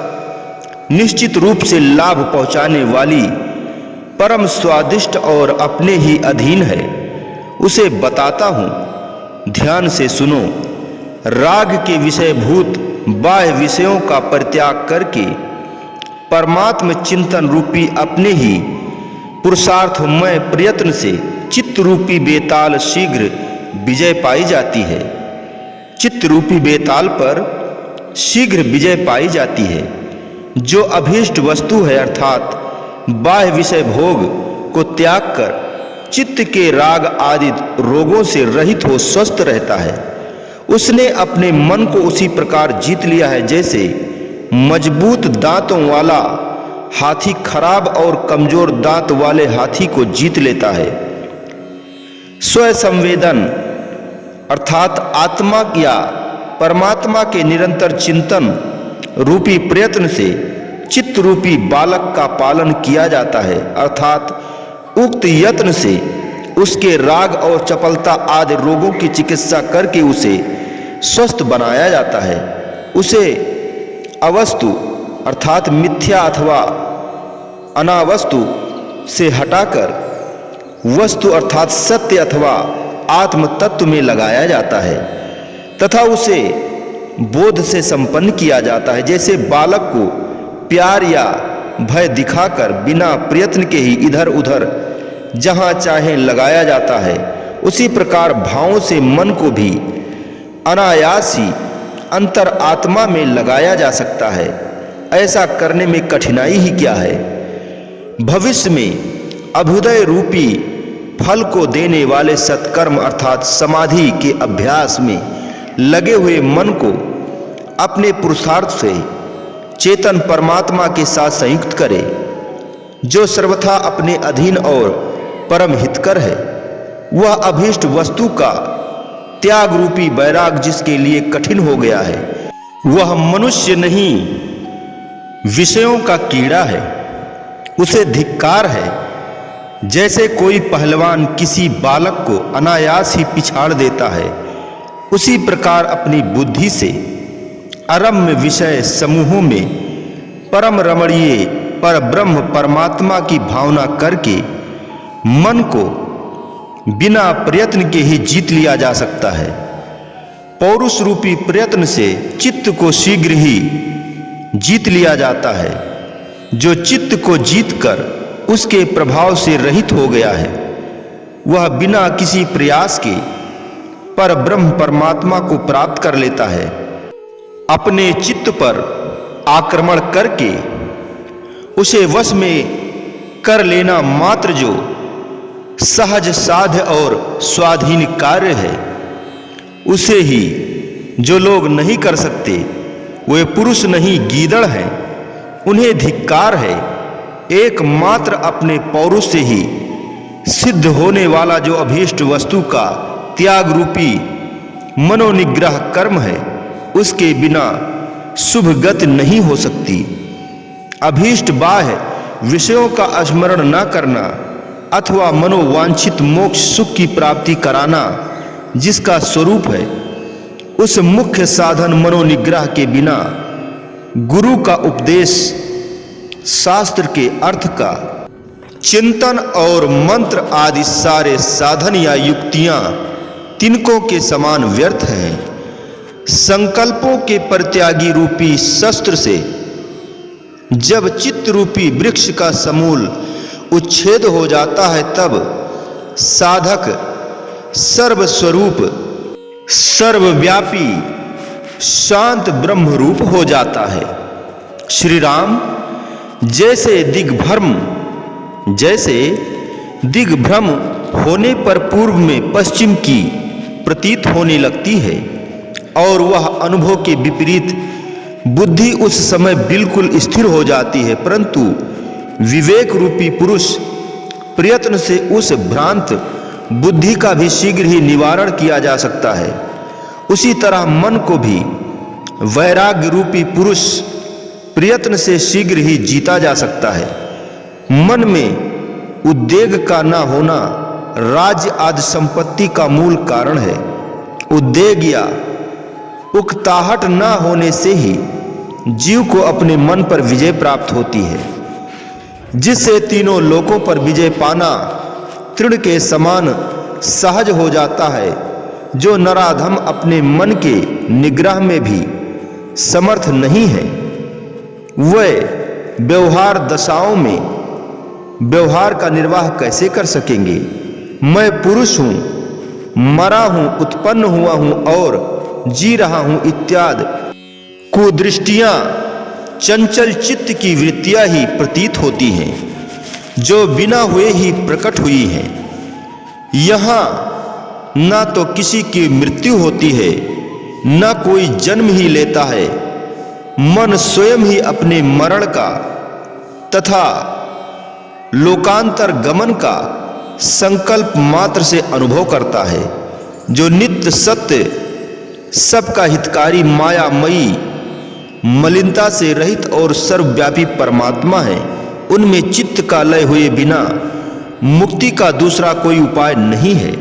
Speaker 1: निश्चित रूप से लाभ पहुंचाने वाली, परम स्वादिष्ट और अपने ही अधीन है, उसे बताता हूं, ध्यान से सुनो। राग के विषयभूत बाह्य विषयों का परित्याग करके परमात्म चिंतन रूपी अपने ही पुरुषार्थमय प्रयत्न से चित्त रूपी बेताल शीघ्र विजय पाई जाती है। चित्त रूपी बेताल पर शीघ्र विजय पाई जाती है। जो अभीष्ट वस्तु है अर्थात बाह्य विषय भोग को त्याग कर चित्त के राग आदि रोगों से रहित हो स्वस्थ रहता है, उसने अपने मन को उसी प्रकार जीत लिया है जैसे मजबूत दांतों वाला हाथी खराब और कमजोर दांत वाले हाथी को जीत लेता है। स्व संवेदन अर्थात आत्मा या परमात्मा के निरंतर चिंतन रूपी प्रयत्न से चित्त रूपी बालक का पालन किया जाता है, अर्थात उक्त यत्न से उसके राग और चपलता आदि रोगों की चिकित्सा करके उसे स्वस्थ बनाया जाता है। उसे अवस्तु अर्थात मिथ्या अथवा अनावस्तु से हटाकर वस्तु अर्थात सत्य अथवा आत्म तत्व में लगाया जाता है तथा उसे बोध से संपन्न किया जाता है। जैसे बालक को प्यार या भय दिखाकर बिना प्रयत्न के ही इधर उधर जहां चाहे लगाया जाता है, उसी प्रकार भावों से मन को भी अनायास ही अंतर आत्मा में लगाया जा सकता है। ऐसा करने में कठिनाई ही क्या है। भविष्य में अभ्युदय रूपी फल को देने वाले सत्कर्म अर्थात समाधि के अभ्यास में लगे हुए मन को अपने पुरुषार्थ से चेतन परमात्मा के साथ संयुक्त करे, जो सर्वथा अपने अधीन और परम हितकर है। वह अभीष्ट वस्तु का त्याग रूपी वैराग जिसके लिए कठिन हो गया है, वह मनुष्य नहीं विषयों का कीड़ा है, उसे धिक्कार है। जैसे कोई पहलवान किसी बालक को अनायास ही पिछाड़ देता है, उसी प्रकार अपनी बुद्धि से अरम्य विषय समूहों में परम रमणीय पर ब्रह्म परमात्मा की भावना करके मन को बिना प्रयत्न के ही जीत लिया जा सकता है। पौरुष रूपी प्रयत्न से चित्त को शीघ्र ही जीत लिया जाता है। जो चित्त को जीतकर उसके प्रभाव से रहित हो गया है, वह बिना किसी प्रयास के पर ब्रह्म परमात्मा को प्राप्त कर लेता है। अपने चित्त पर आक्रमण करके उसे वश में कर लेना मात्र जो सहज साध्य और स्वाधीन कार्य है, उसे ही जो लोग नहीं कर सकते, वे पुरुष नहीं गीदड़ हैं, उन्हें धिक्कार है। एकमात्र अपने पौरुष से ही सिद्ध होने वाला जो अभीष्ट वस्तु का त्याग रूपी मनोनिग्रह कर्म है, उसके बिना शुभ गति नहीं हो सकती। अभीष्ट बाह्य विषयों का स्मरण न करना अथवा मनोवांछित मोक्ष सुख की प्राप्ति कराना जिसका स्वरूप है, उस मुख्य साधन मनोनिग्रह के बिना गुरु का उपदेश, शास्त्र के अर्थ का चिंतन और मंत्र आदि सारे साधन या युक्तियां तिनकों के समान व्यर्थ हैं। संकल्पों के परित्यागी रूपी शस्त्र से जब चित्त रूपी वृक्ष का समूल उच्छेद हो जाता है, तब साधक सर्वस्वरूप सर्वव्यापी शांत ब्रह्म रूप हो जाता है। श्री राम जैसे दिग्भ्रम होने पर पूर्व में पश्चिम की प्रतीत होने लगती है और वह अनुभव के विपरीत बुद्धि उस समय बिल्कुल स्थिर हो जाती है, परंतु विवेक रूपी पुरुष प्रयत्न से उस भ्रांत बुद्धि का भी शीघ्र ही निवारण किया जा सकता है। उसी तरह मन को भी वैराग्य रूपी पुरुष प्रयत्न से शीघ्र ही जीता जा सकता है। मन में उद्वेग का न होना राज्य आदि संपत्ति का मूल कारण है। उद्वेग या उकताहट न होने से ही जीव को अपने मन पर विजय प्राप्त होती है, जिससे तीनों लोकों पर विजय पाना तृण के समान सहज हो जाता है। जो नराधम अपने मन के निग्रह में भी समर्थ नहीं है, वह व्यवहार दशाओं में व्यवहार का निर्वाह कैसे कर सकेंगे। मैं पुरुष हूं, मरा हूं, उत्पन्न हुआ हूं और जी रहा हूं इत्यादि कुदृष्टियां चंचल चित्त की वृत्तियां ही प्रतीत होती हैं, जो बिना हुए ही प्रकट हुई हैं। यहां ना तो किसी की मृत्यु होती है, न कोई जन्म ही लेता है। मन स्वयं ही अपने मरण का तथा लोकांतर गमन का संकल्प मात्र से अनुभव करता है। जो नित्य सत्य, सबका हितकारी, मायामयी, मलिनता से रहित और सर्वव्यापी परमात्मा है, उनमें चित्त का लय हुए बिना मुक्ति का दूसरा कोई उपाय नहीं है।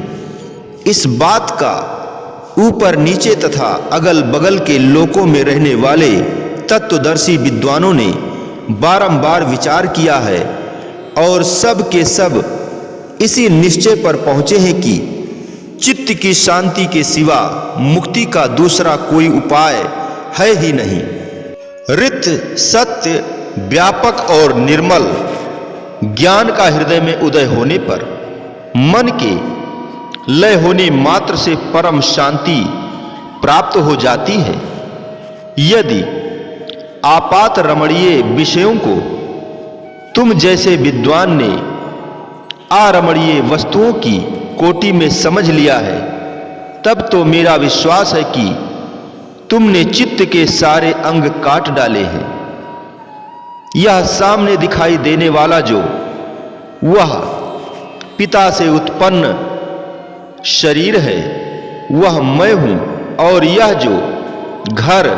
Speaker 1: इस बात का ऊपर नीचे तथा अगल बगल के लोकों में रहने वाले तत्वदर्शी विद्वानों ने बारंबार विचार किया है और सब के सब इसी निश्चय पर पहुंचे हैं कि चित्त की शांति के सिवा मुक्ति का दूसरा कोई उपाय है ही नहीं। रित, सत्य, व्यापक और निर्मल ज्ञान का हृदय में उदय होने पर मन के लय होने मात्र से परम शांति प्राप्त हो जाती है। यदि आपात रमणीय विषयों को तुम जैसे विद्वान ने आरमणीय वस्तुओं की कोटि में समझ लिया है, तब तो मेरा विश्वास है कि तुमने चित्त के सारे अंग काट डाले हैं। यह सामने दिखाई देने वाला जो वह पिता से उत्पन्न शरीर है, वह मैं हूं, और यह जो घर,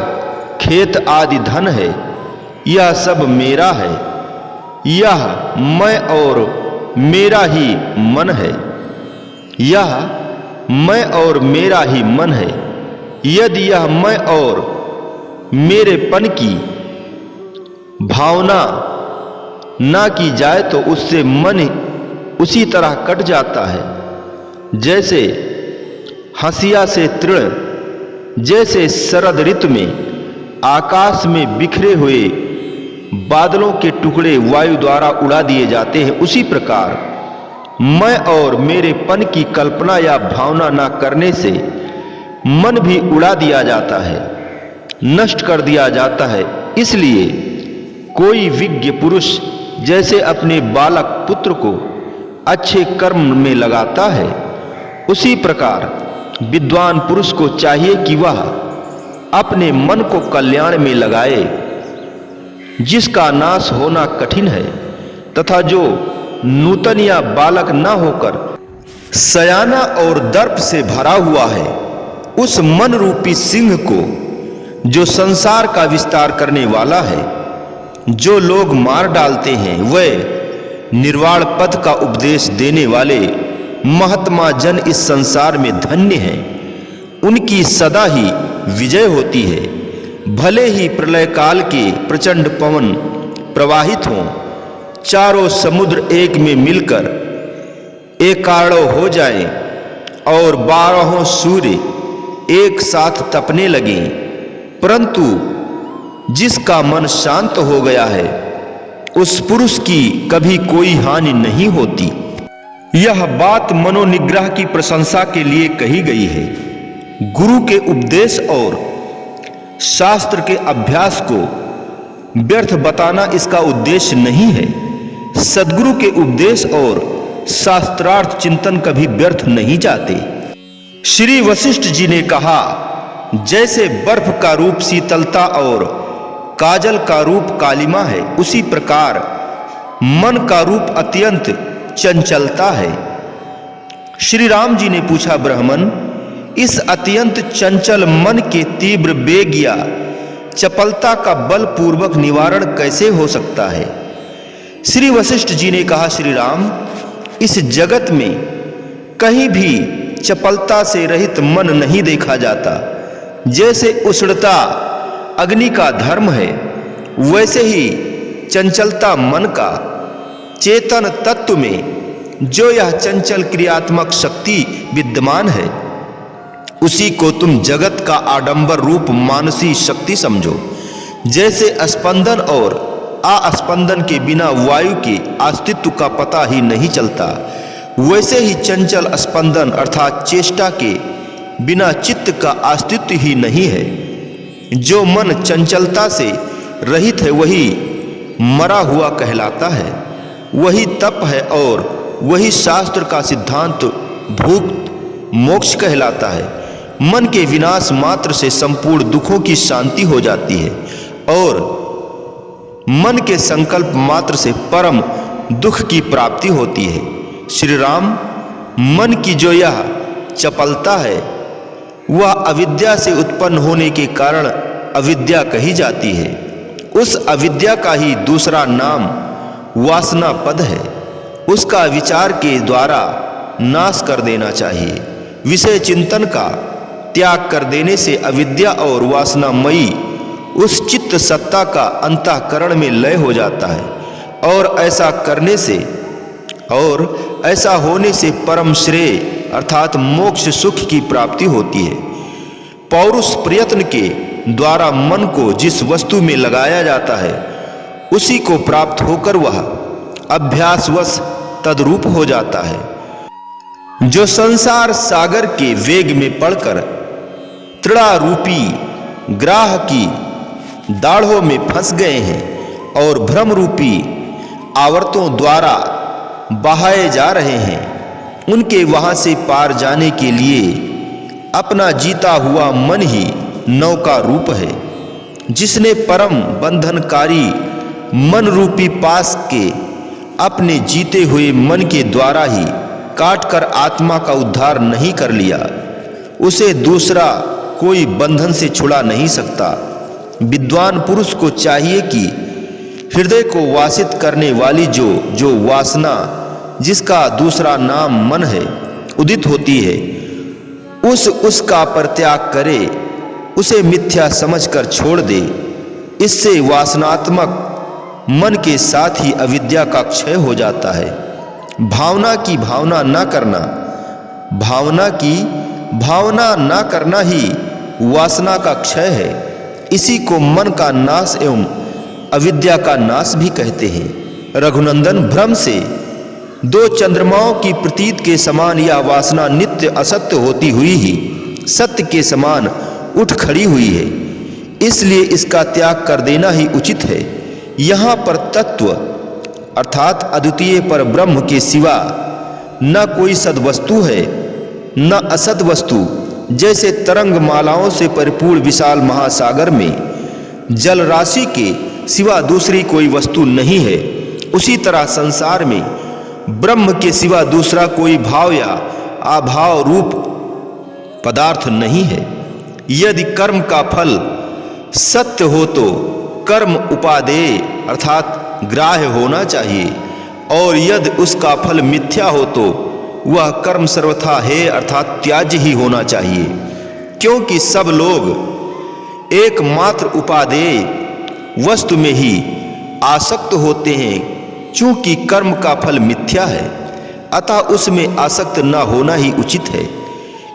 Speaker 1: खेत आदि धन है, यह सब मेरा है। यह मैं और मेरा ही मन है। यह मैं और मेरा ही मन है। यदि यह मैं और मेरेपन की भावना ना की जाए तो उससे मन उसी तरह कट जाता है जैसे हंसिया से तृण, जैसे शरद ऋतु में आकाश में बिखरे हुए बादलों के टुकड़े वायु द्वारा उड़ा दिए जाते हैं, उसी प्रकार मैं और मेरेपन की कल्पना या भावना ना करने से मन भी उड़ा दिया जाता है, नष्ट कर दिया जाता है। इसलिए कोई विज्ञ पुरुष जैसे अपने बालक पुत्र को अच्छे कर्म में लगाता है, उसी प्रकार विद्वान पुरुष को चाहिए कि वह अपने मन को कल्याण में लगाए, जिसका नाश होना कठिन है, तथा जो नूतन या बालक न होकर सयाना और दर्प से भरा हुआ है, उस मन रूपी सिंह को जो संसार का विस्तार करने वाला है, जो लोग मार डालते हैं, वे निर्वाण पद का उपदेश देने वाले महात्मा जन इस संसार में धन्य हैं। उनकी सदा ही विजय होती है। भले ही प्रलय काल के प्रचंड पवन प्रवाहित हों, चारों समुद्र एक में मिलकर एकाड़ो हो जाएं और 12 सूर्य एक साथ तपने लगे, परंतु जिसका मन शांत हो गया है, उस पुरुष की कभी कोई हानि नहीं होती। यह बात मनोनिग्रह की प्रशंसा के लिए कही गई है। गुरु के उपदेश और शास्त्र के अभ्यास को व्यर्थ बताना इसका उद्देश्य नहीं है। सद्गुरु के उपदेश और शास्त्रार्थ चिंतन कभी व्यर्थ नहीं जाते। श्री वशिष्ठ जी ने कहा, जैसे बर्फ का रूप शीतलता और काजल का रूप कालिमा है, उसी प्रकार मन का रूप अत्यंत चंचलता है। श्री राम जी ने पूछा, ब्राह्मण, इस अत्यंत चंचल मन के तीव्र वेग या चपलता का बलपूर्वक निवारण कैसे हो सकता है? श्री वशिष्ठ जी ने कहा, श्री राम, इस जगत में कहीं भी चपलता से रहित मन नहीं देखा जाता। जैसे उष्णता अग्नि का धर्म है, वैसे ही चंचलता मन का चेतन तत्व में जो यह चंचल क्रियात्मक शक्ति विद्यमान है, उसी को तुम जगत का आडंबर रूप मानसी शक्ति समझो। जैसे स्पंदन और आस्पंदन के बिना वायु के अस्तित्व का पता ही नहीं चलता, वैसे ही चंचल स्पंदन अर्थात चेष्टा के बिना चित्त का अस्तित्व ही नहीं है। जो मन चंचलता से रहित है वही मरा हुआ कहलाता है, वही तप है और वही शास्त्र का सिद्धांत भूत मोक्ष कहलाता है। मन के विनाश मात्र से संपूर्ण दुखों की शांति हो जाती है और मन के संकल्प मात्र से परम दुख की प्राप्ति होती है। श्री राम, मन की जो यह चपलता है वह अविद्या से उत्पन्न होने के कारण अविद्या कही जाती है। उस अविद्या का ही दूसरा नाम वासना पद है। उसका विचार के द्वारा नाश कर देना चाहिए। विषय चिंतन का त्याग कर देने से अविद्या और वासनामयी उस चित्त सत्ता का अंतःकरण में लय हो जाता है और ऐसा होने से परम श्रेय अर्थात मोक्ष सुख की प्राप्ति होती है। पौरुष प्रयत्न के द्वारा मन को जिस वस्तु में लगाया जाता है उसी को प्राप्त होकर वह अभ्यासवश तद्रूप हो जाता है। जो संसार सागर के वेग में पड़कर तृणारूपी ग्राह की दाढ़ों में फंस गए हैं और भ्रम रूपी आवर्तों द्वारा बहाए जा रहे हैं, उनके वहां से पार जाने के लिए अपना जीता हुआ मन ही नौका रूप है। जिसने परम बंधनकारी मन रूपी पास के अपने जीते हुए मन के द्वारा ही काट कर आत्मा का उद्धार नहीं कर लिया, उसे दूसरा कोई बंधन से छुड़ा नहीं सकता। विद्वान पुरुष को चाहिए कि हृदय को वासित करने वाली जो वासना जिसका दूसरा नाम मन है उदित होती है, उसका परित्याग करे, उसे मिथ्या समझकर छोड़ दे। इससे वासनात्मक मन के साथ ही अविद्या का क्षय हो जाता है। भावना की भावना न करना, भावना की भावना न करना ही वासना का क्षय है। इसी को मन का नाश एवं अविद्या का नाश भी कहते हैं। रघुनंदन, भ्रम से दो चंद्रमाओं की प्रतीत के समान यह वासना नित्य असत्य होती हुई ही सत्य के समान उठ खड़ी हुई है, इसलिए इसका त्याग कर देना ही उचित है। यहाँ पर तत्व अर्थात अद्वितीय पर ब्रह्म के सिवा न कोई सद्वस्तु है न असद वस्तु। जैसे तरंग मालाओं से परिपूर्ण विशाल महासागर में जल राशि के सिवा दूसरी कोई वस्तु नहीं है, उसी तरह संसार में ब्रह्म के सिवा दूसरा कोई भाव या अभाव रूप पदार्थ नहीं है। यदि कर्म का फल सत्य हो तो कर्म उपादेय अर्थात ग्राह्य होना चाहिए, और यदि उसका फल मिथ्या हो तो वह कर्म सर्वथा है अर्थात त्याज्य ही होना चाहिए। क्योंकि सब लोग एकमात्र उपादेय वस्तु में ही आसक्त होते हैं। चूंकि कर्म का फल मिथ्या है अतः उसमें आसक्त न होना ही उचित है।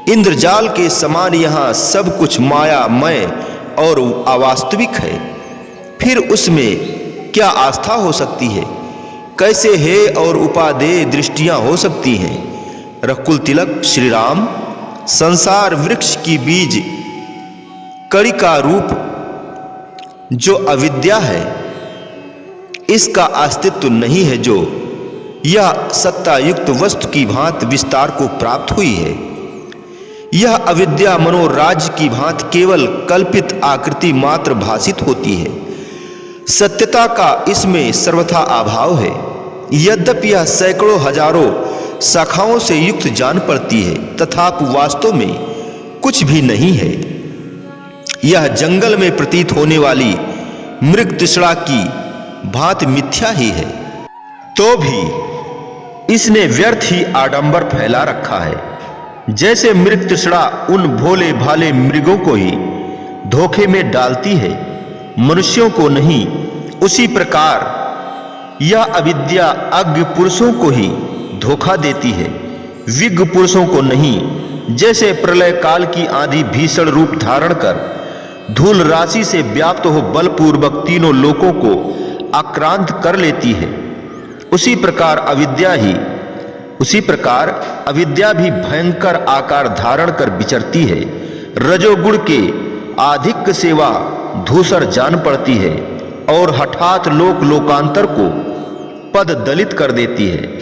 Speaker 1: इंद्रजाल के समान यहाँ सब कुछ मायामय और अवास्तविक है, फिर उसमें क्या आस्था हो सकती है? कैसे है और उपादेय दृष्टियां हो सकती हैं? रकुल तिलक, श्री राम, संसार वृक्ष की बीज कड़ी का रूप जो अविद्या है, इसका अस्तित्व नहीं है, जो यह सत्ता युक्त वस्तु की भांति विस्तार को प्राप्त हुई है। यह अविद्या मनोराज्य की भांति केवल कल्पित आकृति मात्र भासित होती है। सत्यता का इसमें सर्वथा अभाव है। यद्यपि यह सैकड़ों हजारों शाखाओं से युक्त जान पड़ती है, तथापि वास्तव में कुछ भी नहीं है। यह जंगल में प्रतीत होने वाली मृग तृष्णा की भांति मिथ्या ही है, तो भी इसने व्यर्थ ही आडंबर फैला रखा है। जैसे मृग तृष्णा उन भोले भाले मृगों को ही धोखे में डालती है, मनुष्यों को नहीं, उसी प्रकार यह अविद्या अज्ञ पुरुषों को ही धोखा देती है, विज्ञ पुरुषों को नहीं। जैसे प्रलय काल की आंधी भीषण रूप धारण कर धूल राशि से व्याप्त हो बलपूर्वक तीनों लोकों को आक्रांत कर लेती है, उसी प्रकार अविद्या भी भयंकर आकार धारण कर विचरती है। रजोगुण के आधिक्य सेवा धूसर जान पड़ती है और हठात लोकांतर को पद दलित कर देती है।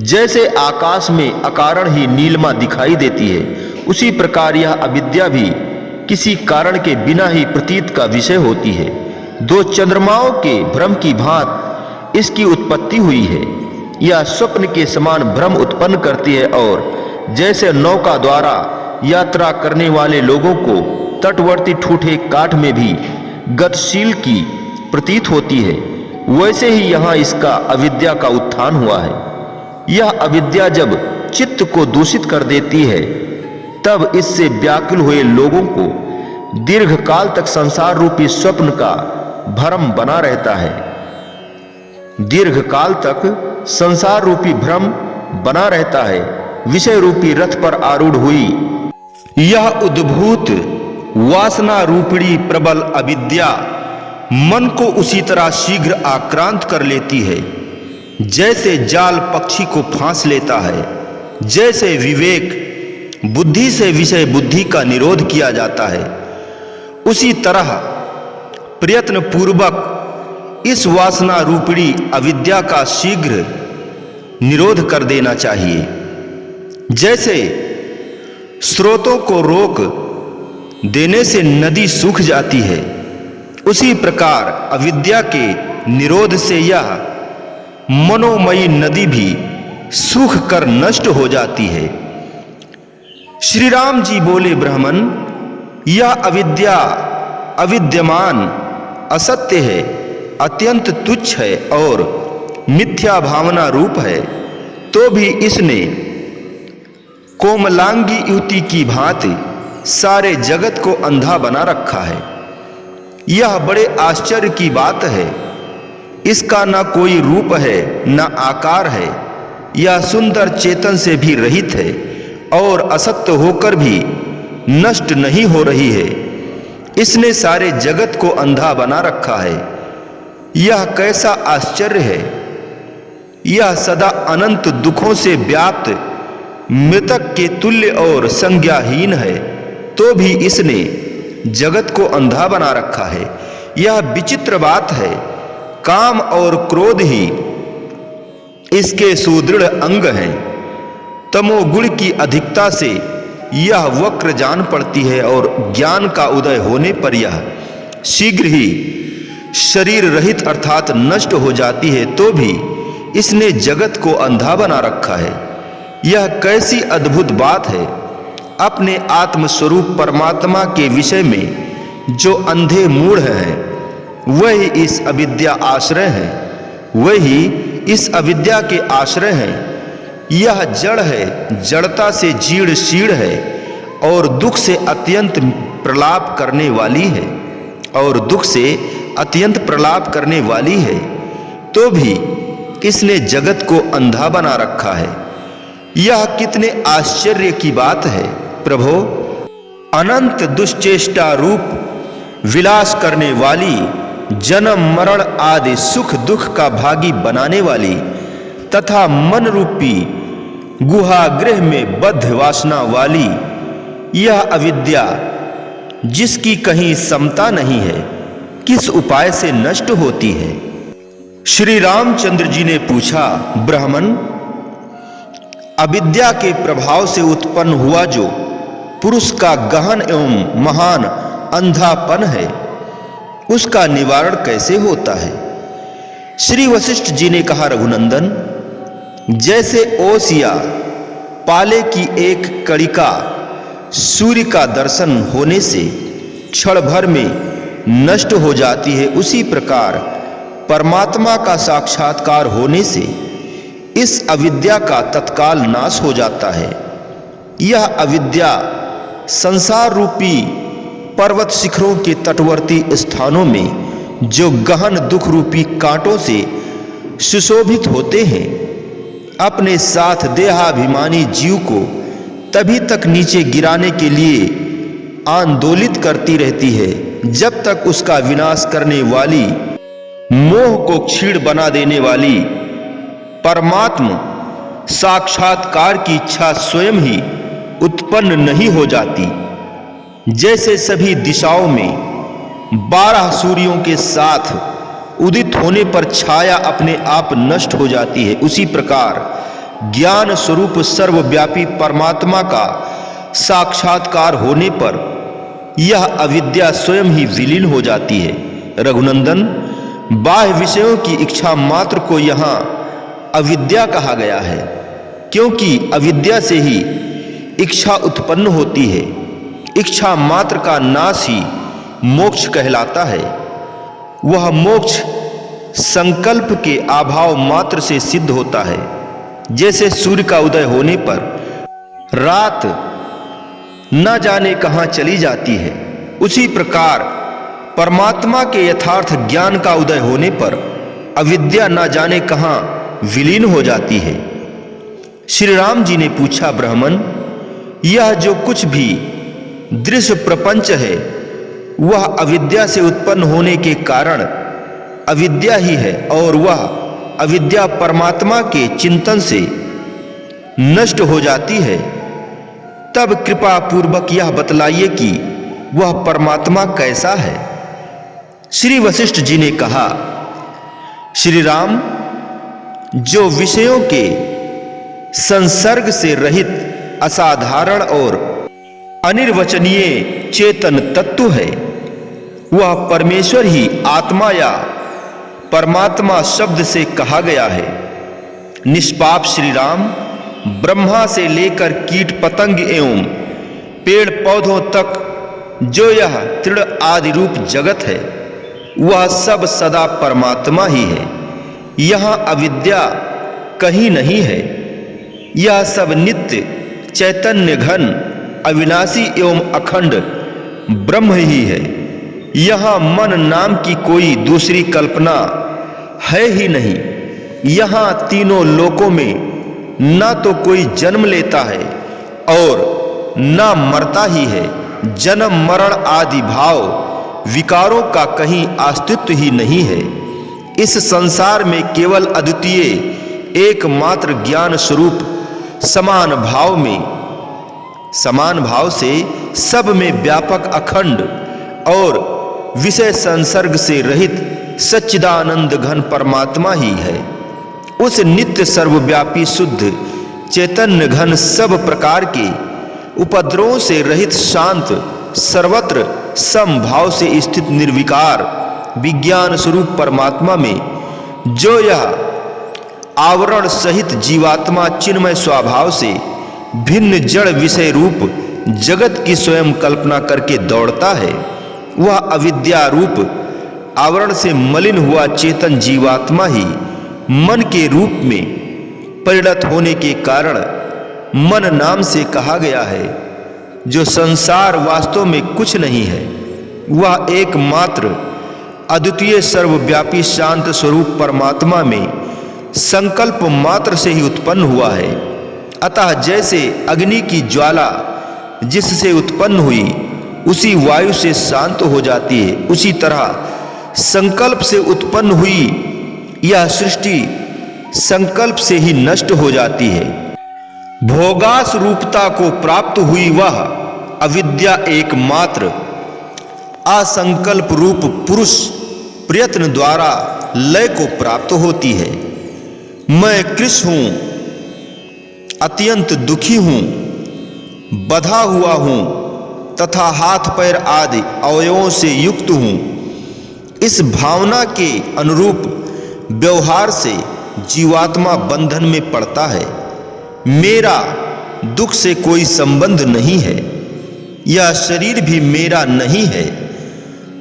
Speaker 1: जैसे आकाश में अकारण ही नीलिमा दिखाई देती है, उसी प्रकार यह अविद्या भी किसी कारण के बिना ही प्रतीत का विषय होती है। दो चंद्रमाओं के भ्रम की भांति इसकी उत्पत्ति हुई है। यह स्वप्न के समान भ्रम उत्पन्न करती है और जैसे नौका द्वारा यात्रा करने वाले लोगों को तटवर्ती ठूठे काठ में भी गतिशील की प्रतीत होती है, वैसे ही यहाँ इसका अविद्या का उत्थान हुआ है। यह अविद्या जब चित्त को दूषित कर देती है, तब इससे व्याकुल हुए लोगों को दीर्घ काल तक संसार रूपी स्वप्न का भ्रम बना रहता है। दीर्घ काल तक संसार रूपी भ्रम बना रहता है। विषय रूपी रथ पर आरूढ़ हुई यह उद्भूत वासना रूपिणी प्रबल अविद्या मन को उसी तरह शीघ्र आक्रांत कर लेती है जैसे जाल पक्षी को फांस लेता है। जैसे विवेक बुद्धि से विषय बुद्धि का निरोध किया जाता है, उसी तरह प्रयत्न पूर्वक इस वासना रूपिणी अविद्या का शीघ्र निरोध कर देना चाहिए। जैसे स्रोतों को रोक देने से नदी सूख जाती है, उसी प्रकार अविद्या के निरोध से यह मनोमयी नदी भी सूख कर नष्ट हो जाती है। श्री राम जी बोले, ब्राह्मण, यह अविद्या अविद्यमान असत्य है, अत्यंत तुच्छ है और मिथ्या भावना रूप है, तो भी इसने कोमलांगी युवती की भांति सारे जगत को अंधा बना रखा है। यह बड़े आश्चर्य की बात है। इसका न कोई रूप है न आकार है। यह सुंदर चेतन से भी रहित है और असत्य होकर भी नष्ट नहीं हो रही है। इसने सारे जगत को अंधा बना रखा है। यह कैसा आश्चर्य है। यह सदा अनंत दुखों से व्याप्त मृतक के तुल्य और संज्ञाहीन है, तो भी इसने जगत को अंधा बना रखा है। यह विचित्र बात है। काम और क्रोध ही इसके सुदृढ़ अंग हैं। तमोगुण की अधिकता से यह वक्र जान पड़ती है और ज्ञान का उदय होने पर यह शीघ्र ही शरीर रहित अर्थात नष्ट हो जाती है, तो भी इसने जगत को अंधा बना रखा है। यह कैसी अद्भुत बात है। अपने आत्म स्वरूप परमात्मा के विषय में जो अंधे मूढ़ हैं, वही इस अविद्या आश्रय हैं। वही इस अविद्या के आश्रय हैं। यह जड़ है, जड़ता से जीर्ण शीर्ण है और दुख से अत्यंत प्रलाप करने वाली है तो भी इसने जगत को अंधा बना रखा है। यह कितने आश्चर्य की बात है प्रभो। अनंत दुश्चेष्टा रूप विलास करने वाली, जन्म मरण आदि सुख दुख का भागी बनाने वाली तथा मन रूपी गुहागृह में बद्ध वासना वाली यह अविद्या, जिसकी कहीं समता नहीं है, किस उपाय से नष्ट होती है? श्री रामचंद्र जी ने पूछा, ब्राह्मण, अविद्या के प्रभाव से उत्पन्न हुआ जो पुरुष का गहन एवं महान अंधापन है, उसका निवारण कैसे होता है? श्री वशिष्ठ जी ने कहा, रघुनंदन, जैसे ओस या पाले की एक कणिका सूर्य का दर्शन होने से क्षण भर में नष्ट हो जाती है, उसी प्रकार परमात्मा का साक्षात्कार होने से इस अविद्या का तत्काल नाश हो जाता है। यह अविद्या संसार रूपी पर्वत शिखरों के तटवर्ती स्थानों में जो गहन दुख रूपी कांटों से सुशोभित होते हैं, अपने साथ देहाभिमानी जीव को तभी तक नीचे गिराने के लिए आंदोलित करती रहती है जब तक उसका विनाश करने वाली, मोह को क्षीण बना देने वाली परमात्मा साक्षात्कार की इच्छा स्वयं ही उत्पन्न नहीं हो जाती। जैसे सभी दिशाओं में 12 सूर्यों के साथ उदित होने पर छाया अपने आप नष्ट हो जाती है, उसी प्रकार ज्ञान स्वरूप सर्वव्यापी परमात्मा का साक्षात्कार होने पर यह अविद्या स्वयं ही विलीन हो जाती है। रघुनंदन, बाह्य विषयों की इच्छा मात्र को यहाँ अविद्या कहा गया है, क्योंकि अविद्या से ही इच्छा उत्पन्न होती है। इच्छा मात्र का नाश ही मोक्ष कहलाता है। वह मोक्ष संकल्प के अभाव मात्र से सिद्ध होता है। जैसे सूर्य का उदय होने पर रात न जाने कहां चली जाती है, उसी प्रकार परमात्मा के यथार्थ ज्ञान का उदय होने पर अविद्या न जाने कहां विलीन हो जाती है। श्री राम जी ने पूछा, ब्राह्मण, यह जो कुछ भी दृश्य प्रपंच है वह अविद्या से उत्पन्न होने के कारण अविद्या ही है, और वह अविद्या परमात्मा के चिंतन से नष्ट हो जाती है। तब कृपा पूर्वक यह बतलाइए कि वह परमात्मा कैसा है। श्री वशिष्ठ जी ने कहा, श्री राम, जो विषयों के संसर्ग से रहित असाधारण और अनिर्वचनीय चेतन तत्व है, वह परमेश्वर ही आत्मा या परमात्मा शब्द से कहा गया है। निष्पाप श्री राम, ब्रह्मा से लेकर कीट पतंग एवं पेड़ पौधों तक जो यह तृण आदि रूप जगत है, वह सब सदा परमात्मा ही है। यहाँ अविद्या कहीं नहीं है। यह सब नित्य चैतन्य घन अविनाशी एवं अखंड ब्रह्म ही है। यहाँ मन नाम की कोई दूसरी कल्पना है ही नहीं। यहाँ तीनों लोकों में ना तो कोई जन्म लेता है और ना मरता ही है। जन्म मरण आदि भाव विकारों का कहीं अस्तित्व ही नहीं है। इस संसार में केवल अद्वितीय एकमात्र ज्ञान स्वरूप समान भाव से सब में व्यापक अखंड और विषय संसर्ग से रहित सच्चिदानंद घन परमात्मा ही है। उस नित्य सर्वव्यापी शुद्ध चैतन्य घन सब प्रकार के उपद्रवों से रहित शांत सर्वत्र समभाव से स्थित निर्विकार विज्ञान स्वरूप परमात्मा में जो यह आवरण सहित जीवात्मा चिन्मय स्वभाव से भिन्न जड़ विषय रूप जगत की स्वयं कल्पना करके दौड़ता है, वह अविद्या रूप आवरण से मलिन हुआ चेतन जीवात्मा ही मन के रूप में परिणत होने के कारण मन नाम से कहा गया है। जो संसार वास्तव में कुछ नहीं है, वह एकमात्र अद्वितीय सर्वव्यापी शांत स्वरूप परमात्मा में संकल्प मात्र से ही उत्पन्न हुआ है। अतः जैसे अग्नि की ज्वाला जिससे उत्पन्न हुई उसी वायु से शांत हो जाती है, उसी तरह संकल्प से उत्पन्न हुई यह सृष्टि संकल्प से ही नष्ट हो जाती है। भोगास रूपता को प्राप्त हुई वह अविद्या एकमात्र असंकल्प रूप पुरुष प्रयत्न द्वारा लय को प्राप्त होती है। मैं कृश हूं, अत्यंत दुखी हूं, बधा हुआ हूं तथा हाथ पैर आदि अवयवों से युक्त हूं। इस भावना के अनुरूप व्यवहार से जीवात्मा बंधन में पड़ता है। मेरा दुख से कोई संबंध नहीं है, यह शरीर भी मेरा नहीं है।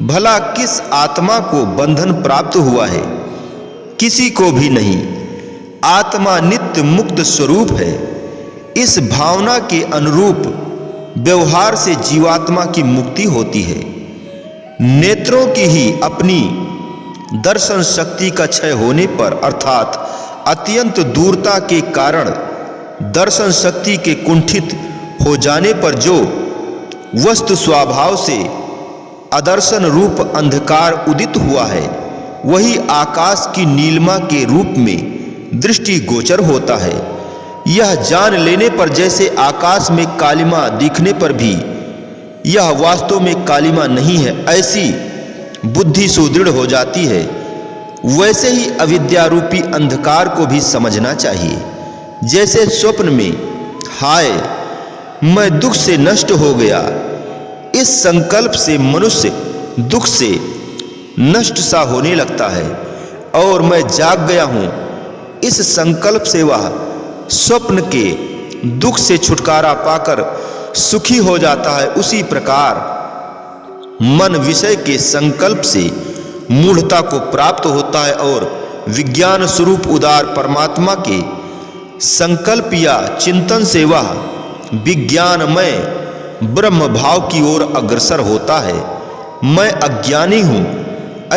Speaker 1: भला किस आत्मा को बंधन प्राप्त हुआ है? किसी को भी नहीं। आत्मा नित्य मुक्त स्वरूप है। इस भावना के अनुरूप व्यवहार से जीवात्मा की मुक्ति होती है। नेत्रों की ही अपनी दर्शन शक्ति का क्षय होने पर अर्थात अत्यंत दूरता के कारण दर्शन शक्ति के कुंठित हो जाने पर जो वस्तु स्वभाव से अदर्शन रूप अंधकार उदित हुआ है वही आकाश की नीलिमा के रूप में दृष्टि गोचर होता है। यह जान लेने पर जैसे आकाश में कालिमा दिखने पर भी यह वास्तव में कालिमा नहीं है ऐसी बुद्धि सुदृढ़ हो जाती है, वैसे ही अविद्या रूपी अंधकार को भी समझना चाहिए। जैसे स्वप्न में हाय मैं दुख से नष्ट हो गया, इस संकल्प से मनुष्य दुख से नष्ट सा होने लगता है, और मैं जाग गया हूं, इस संकल्प से वह स्वप्न के दुख से छुटकारा पाकर सुखी हो जाता है। उसी प्रकार मन विषय के संकल्प से मूढ़ता को प्राप्त होता है और विज्ञान स्वरूप उदार परमात्मा के संकल्प या चिंतन से वह विज्ञानमय ब्रह्म भाव की ओर अग्रसर होता है। मैं अज्ञानी हूं,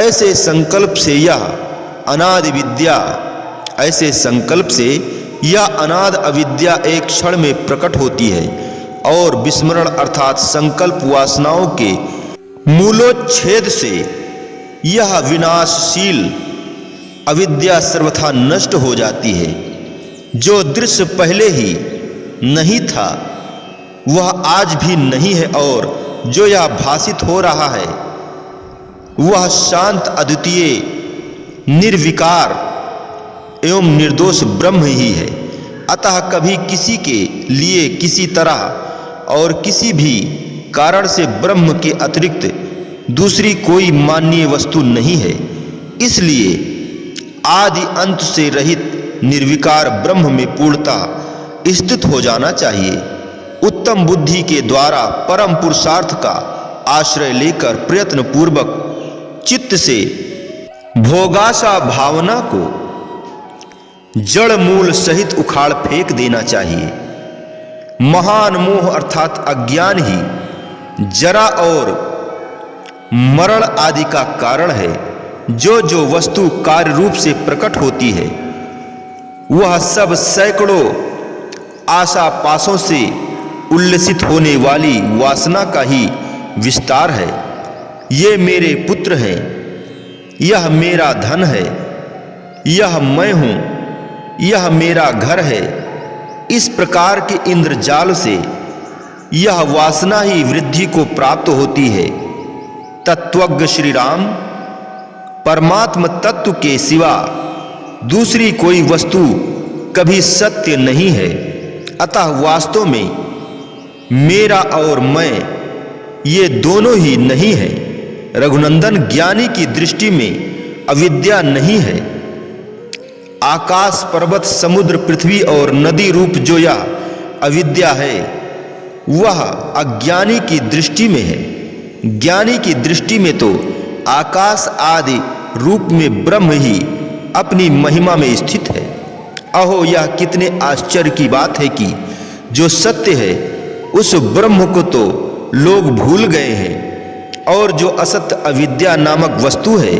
Speaker 1: ऐसे संकल्प से यह अनादि विद्या ऐसे संकल्प से यह अनाद अविद्या एक क्षण में प्रकट होती है और विस्मरण अर्थात संकल्प वासनाओं के मूलोच्छेद से यह विनाशशील अविद्या सर्वथा नष्ट हो जाती है। जो दृश्य पहले ही नहीं था वह आज भी नहीं है, और जो यह भासित हो रहा है वह शांत अद्वितीय निर्विकार एवं निर्दोष ब्रह्म ही है। अतः कभी किसी के लिए किसी तरह और किसी भी कारण से ब्रह्म के अतिरिक्त दूसरी कोई माननीय वस्तु नहीं है। इसलिए आदि अंत से रहित निर्विकार ब्रह्म में पूर्णता स्थित हो जाना चाहिए। उत्तम बुद्धि के द्वारा परम पुरुषार्थ का आश्रय लेकर प्रयत्न पूर्वक चित्त से भोगाशा भावना को जड़ मूल सहित उखाड़ फेंक देना चाहिए। महान मोह अर्थात अज्ञान ही जरा और मरण आदि का कारण है। जो जो वस्तु कार्य रूप से प्रकट होती है वह सब सैकड़ों आशा पाशों से उल्लसित होने वाली वासना का ही विस्तार है। ये मेरे पुत्र हैं, यह मेरा धन है, यह मैं हूं, यह मेरा घर है। इस प्रकार के इंद्रजाल से यह वासना ही वृद्धि को प्राप्त होती है। तत्वज्ञ श्री राम परमात्म तत्व के सिवा दूसरी कोई वस्तु कभी सत्य नहीं है। अतः वास्तव में मेरा और मैं ये दोनों ही नहीं है। रघुनंदन ज्ञानी की दृष्टि में अविद्या नहीं है। आकाश पर्वत समुद्र पृथ्वी और नदी रूप जो यह अविद्या है वह अज्ञानी की दृष्टि में है। ज्ञानी की दृष्टि में तो आकाश आदि रूप में ब्रह्म ही अपनी महिमा में स्थित है। अहो यह कितने आश्चर्य की बात है कि जो सत्य है उस ब्रह्म को तो लोग भूल गए हैं, और जो असत्य अविद्या नामक वस्तु है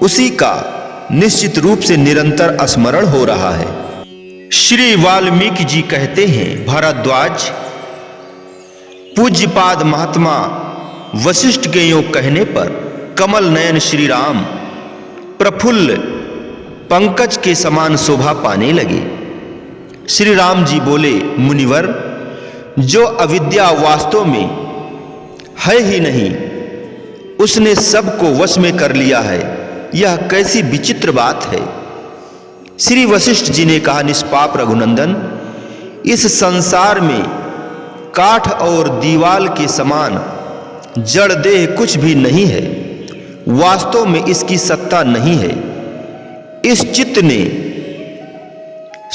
Speaker 1: उसी का निश्चित रूप से निरंतर स्मरण हो रहा है। श्री वाल्मीकि जी कहते हैं, भारद्वाज पूज्यपाद महात्मा वशिष्ठ के यों कहने पर कमल नयन श्री राम प्रफुल्ल पंकज के समान शोभा पाने लगे। श्री राम जी बोले, मुनिवर जो अविद्या वास्तव में है ही नहीं उसने सबको वश में कर लिया है, यह कैसी विचित्र बात है। श्री वशिष्ठ जी ने कहा, निष्पाप रघुनंदन, इस संसार में काठ और दीवाल के समान जड़ देह कुछ भी नहीं है। वास्तव में इसकी सत्ता नहीं है। इस चित्त ने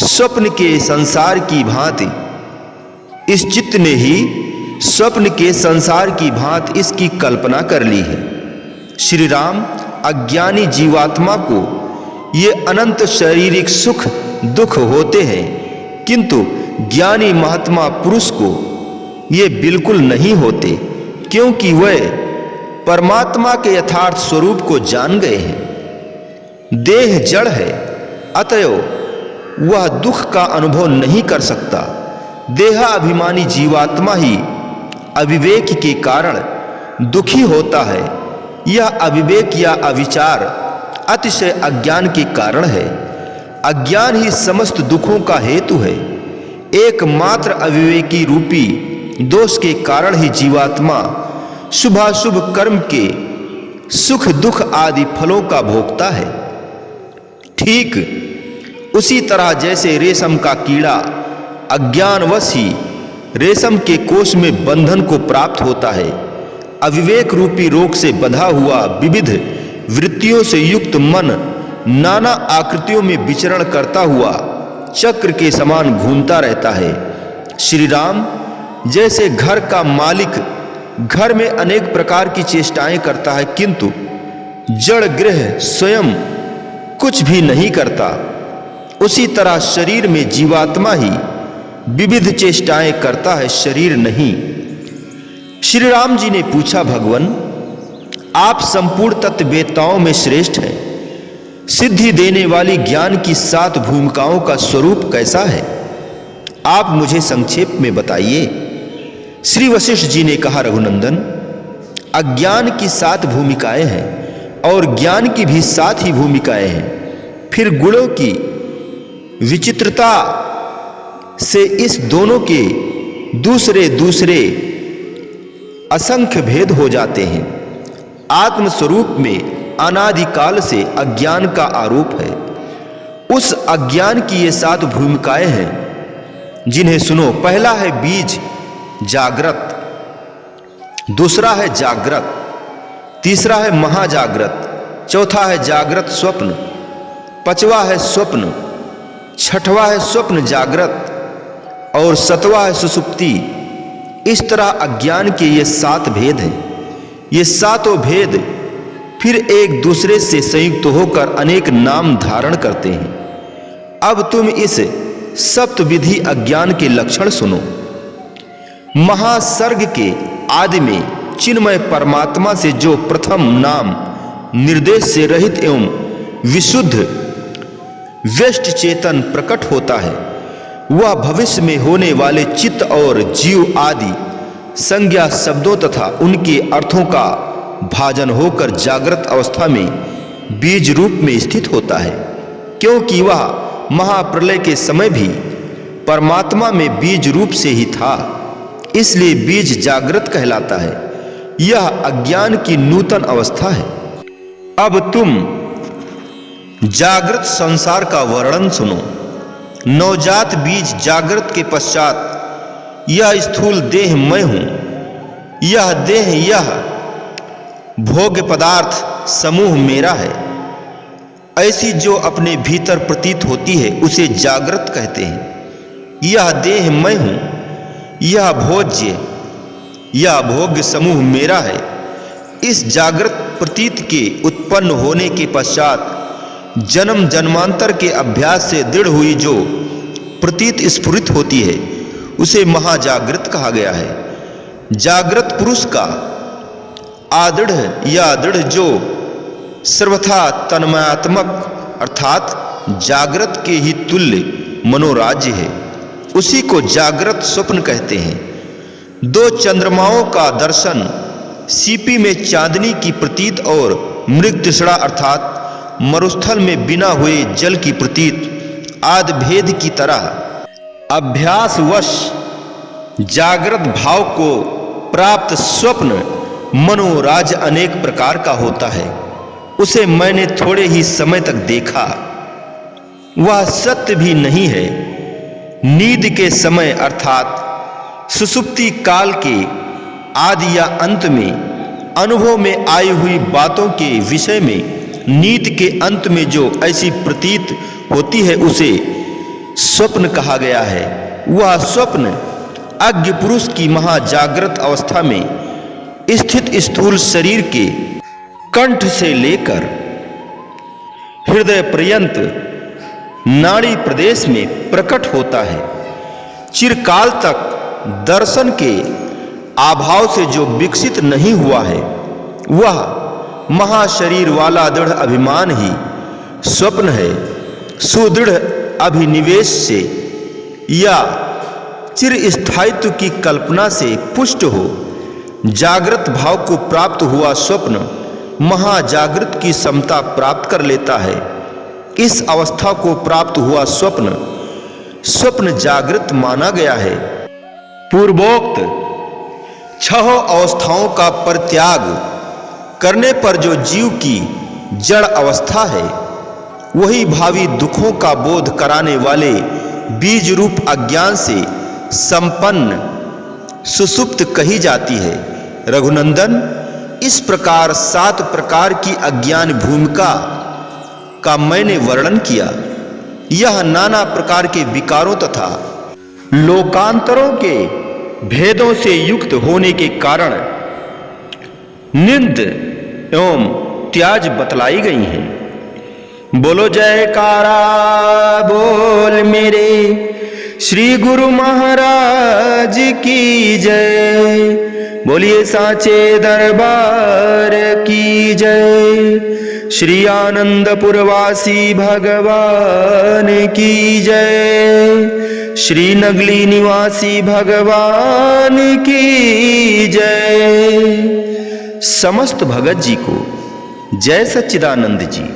Speaker 1: स्वप्न के संसार की भांति इस चित्त ने ही स्वप्न के संसार की भांति इसकी कल्पना कर ली है। श्री राम अज्ञानी जीवात्मा को ये अनंत शारीरिक सुख दुख होते हैं, किंतु ज्ञानी महात्मा पुरुष को ये बिल्कुल नहीं होते, क्योंकि वह परमात्मा के यथार्थ स्वरूप को जान गए हैं। देह जड़ है, अतएव वह दुख का अनुभव नहीं कर सकता। देहाभिमानी जीवात्मा ही अविवेक के कारण दुखी होता है। यह अविवेक या अविचार अतिशय अज्ञान के कारण है। अज्ञान ही समस्त दुखों का हेतु है। एकमात्र अविवेकी रूपी दोष के कारण ही जीवात्मा शुभाशुभ कर्म के सुख दुख आदि फलों का भोगता है। ठीक उसी तरह जैसे रेशम का कीड़ा अज्ञानवश ही रेशम के कोश में बंधन को प्राप्त होता है, अविवेक रूपी रोग से बंधा हुआ विविध वृत्तियों से युक्त मन नाना आकृतियों में विचरण करता हुआ चक्र के समान घूमता रहता है। श्री राम जैसे घर का मालिक घर में अनेक प्रकार की चेष्टाएं करता है, किंतु जड़ गृह स्वयं कुछ भी नहीं करता, उसी तरह शरीर में जीवात्मा ही विविध चेष्टाएं करता है, शरीर नहीं। श्री राम जी ने पूछा, भगवान आप संपूर्ण तत्ववेत्ताओं में श्रेष्ठ हैं, सिद्धि देने वाली ज्ञान की 7 भूमिकाओं का स्वरूप कैसा है? आप मुझे संक्षेप में बताइए। श्री वशिष्ठ जी ने कहा, रघुनंदन अज्ञान की 7 भूमिकाएं हैं और ज्ञान की भी 7 ही भूमिकाएं हैं। फिर गुणों की विचित्रता से इस दोनों के दूसरे दूसरे असंख्य भेद हो जाते हैं। आत्मस्वरूप में अनादिकाल से अज्ञान का आरोप है। उस अज्ञान की ये 7 भूमिकाएं हैं, जिन्हें सुनो। पहला है बीज जागृत, दूसरा है जागृत, तीसरा है महाजागृत, चौथा है जागृत स्वप्न, पांचवा है स्वप्न, छठवां है स्वप्न जागृत और 7वां है सुषुप्ति। इस तरह अज्ञान के ये 7 भेद हैं। ये 7 भेद फिर एक दूसरे से संयुक्त होकर अनेक नाम धारण करते हैं। अब तुम इस सप्तविधि अज्ञान के लक्षण सुनो। महासर्ग के आदि में चिन्मय परमात्मा से जो प्रथम नाम निर्देश से रहित एवं विशुद्ध व्यष्ट चेतन प्रकट होता है, वह भविष्य में होने वाले चित्त और जीव आदि संज्ञा शब्दों तथा उनके अर्थों का भाजन होकर जागृत अवस्था में बीज रूप में स्थित होता है। क्योंकि वह महाप्रलय के समय भी परमात्मा में बीज रूप से ही था, इसलिए बीज जागृत कहलाता है। यह अज्ञान की नूतन अवस्था है। अब तुम जागृत संसार का वर्णन सुनो। नवजात बीज जागृत के पश्चात यह स्थूल देह मैं हूं, यह देह यह भोग्य पदार्थ समूह मेरा है, ऐसी जो अपने भीतर प्रतीत होती है उसे जागृत कहते हैं। यह देह मैं हूं, यह भोज्य यह भोग्य समूह मेरा है। इस जागृत प्रतीत के उत्पन्न होने के पश्चात जन्म जन्मांतर के अभ्यास से दृढ़ हुई जो प्रतीत स्फुरित होती है उसे महाजागृत कहा गया है। जागृत पुरुष का आदृढ़ या दृढ़ जो सर्वथा तन्मयात्मक अर्थात जागृत के ही तुल्य मनोराज्य है, उसी को जागृत स्वप्न कहते हैं। 2 चंद्रमाओं का दर्शन, सीपी में चांदनी की प्रतीत और मृग तृष्णा अर्थात मरुस्थल में बिना हुए जल की प्रतीत आदि भेद की तरह अभ्यासवश जागृत भाव को प्राप्त स्वप्न मनोराज अनेक प्रकार का होता है। उसे मैंने थोड़े ही समय तक देखा, वह सत्य भी नहीं है। नींद के समय अर्थात सुषुप्ति काल के आदि या अंत में अनुभव में आई हुई बातों के विषय में नींद के अंत में जो ऐसी प्रतीत होती है उसे स्वप्न कहा गया है। वह स्वप्न अज्ञ पुरुष की महाजागृत अवस्था में स्थित स्थूल शरीर के कंठ से लेकर हृदय पर्यंत नाड़ी प्रदेश में प्रकट होता है। चिरकाल तक दर्शन के अभाव से जो विकसित नहीं हुआ है, वह महाशरीर वाला दृढ़ अभिमान ही स्वप्न है सुदृढ़ अभिनिवेश से या चिर स्थायित्व की कल्पना से पुष्ट हो। जागृत भाव को प्राप्त हुआ स्वप्न महाजागृत की समता प्राप्त कर लेता है। इस अवस्था को प्राप्त हुआ स्वप्न जागृत माना गया है। पूर्वोक्त 6 अवस्थाओं का परित्याग करने पर जो जीव की जड़ अवस्था है वही भावी दुखों का बोध कराने वाले बीज रूप अज्ञान से संपन्न सुसुप्त कही जाती है। रघुनंदन, इस प्रकार 7 प्रकार की अज्ञान भूमिका का मैंने वर्णन किया। यह नाना प्रकार के विकारों तथा लोकांतरों के भेदों से युक्त होने के कारण निंद एवं त्याज बतलाई गई हैं। बोलो जयकारा बोल मेरे श्री गुरु महाराज की जय। बोलिए साचे दरबार की जय। श्री आनंदपुरवासी भगवान की जय। श्री नगली निवासी भगवान की जय। समस्त भगत जी को जय सच्चिदानंद जी।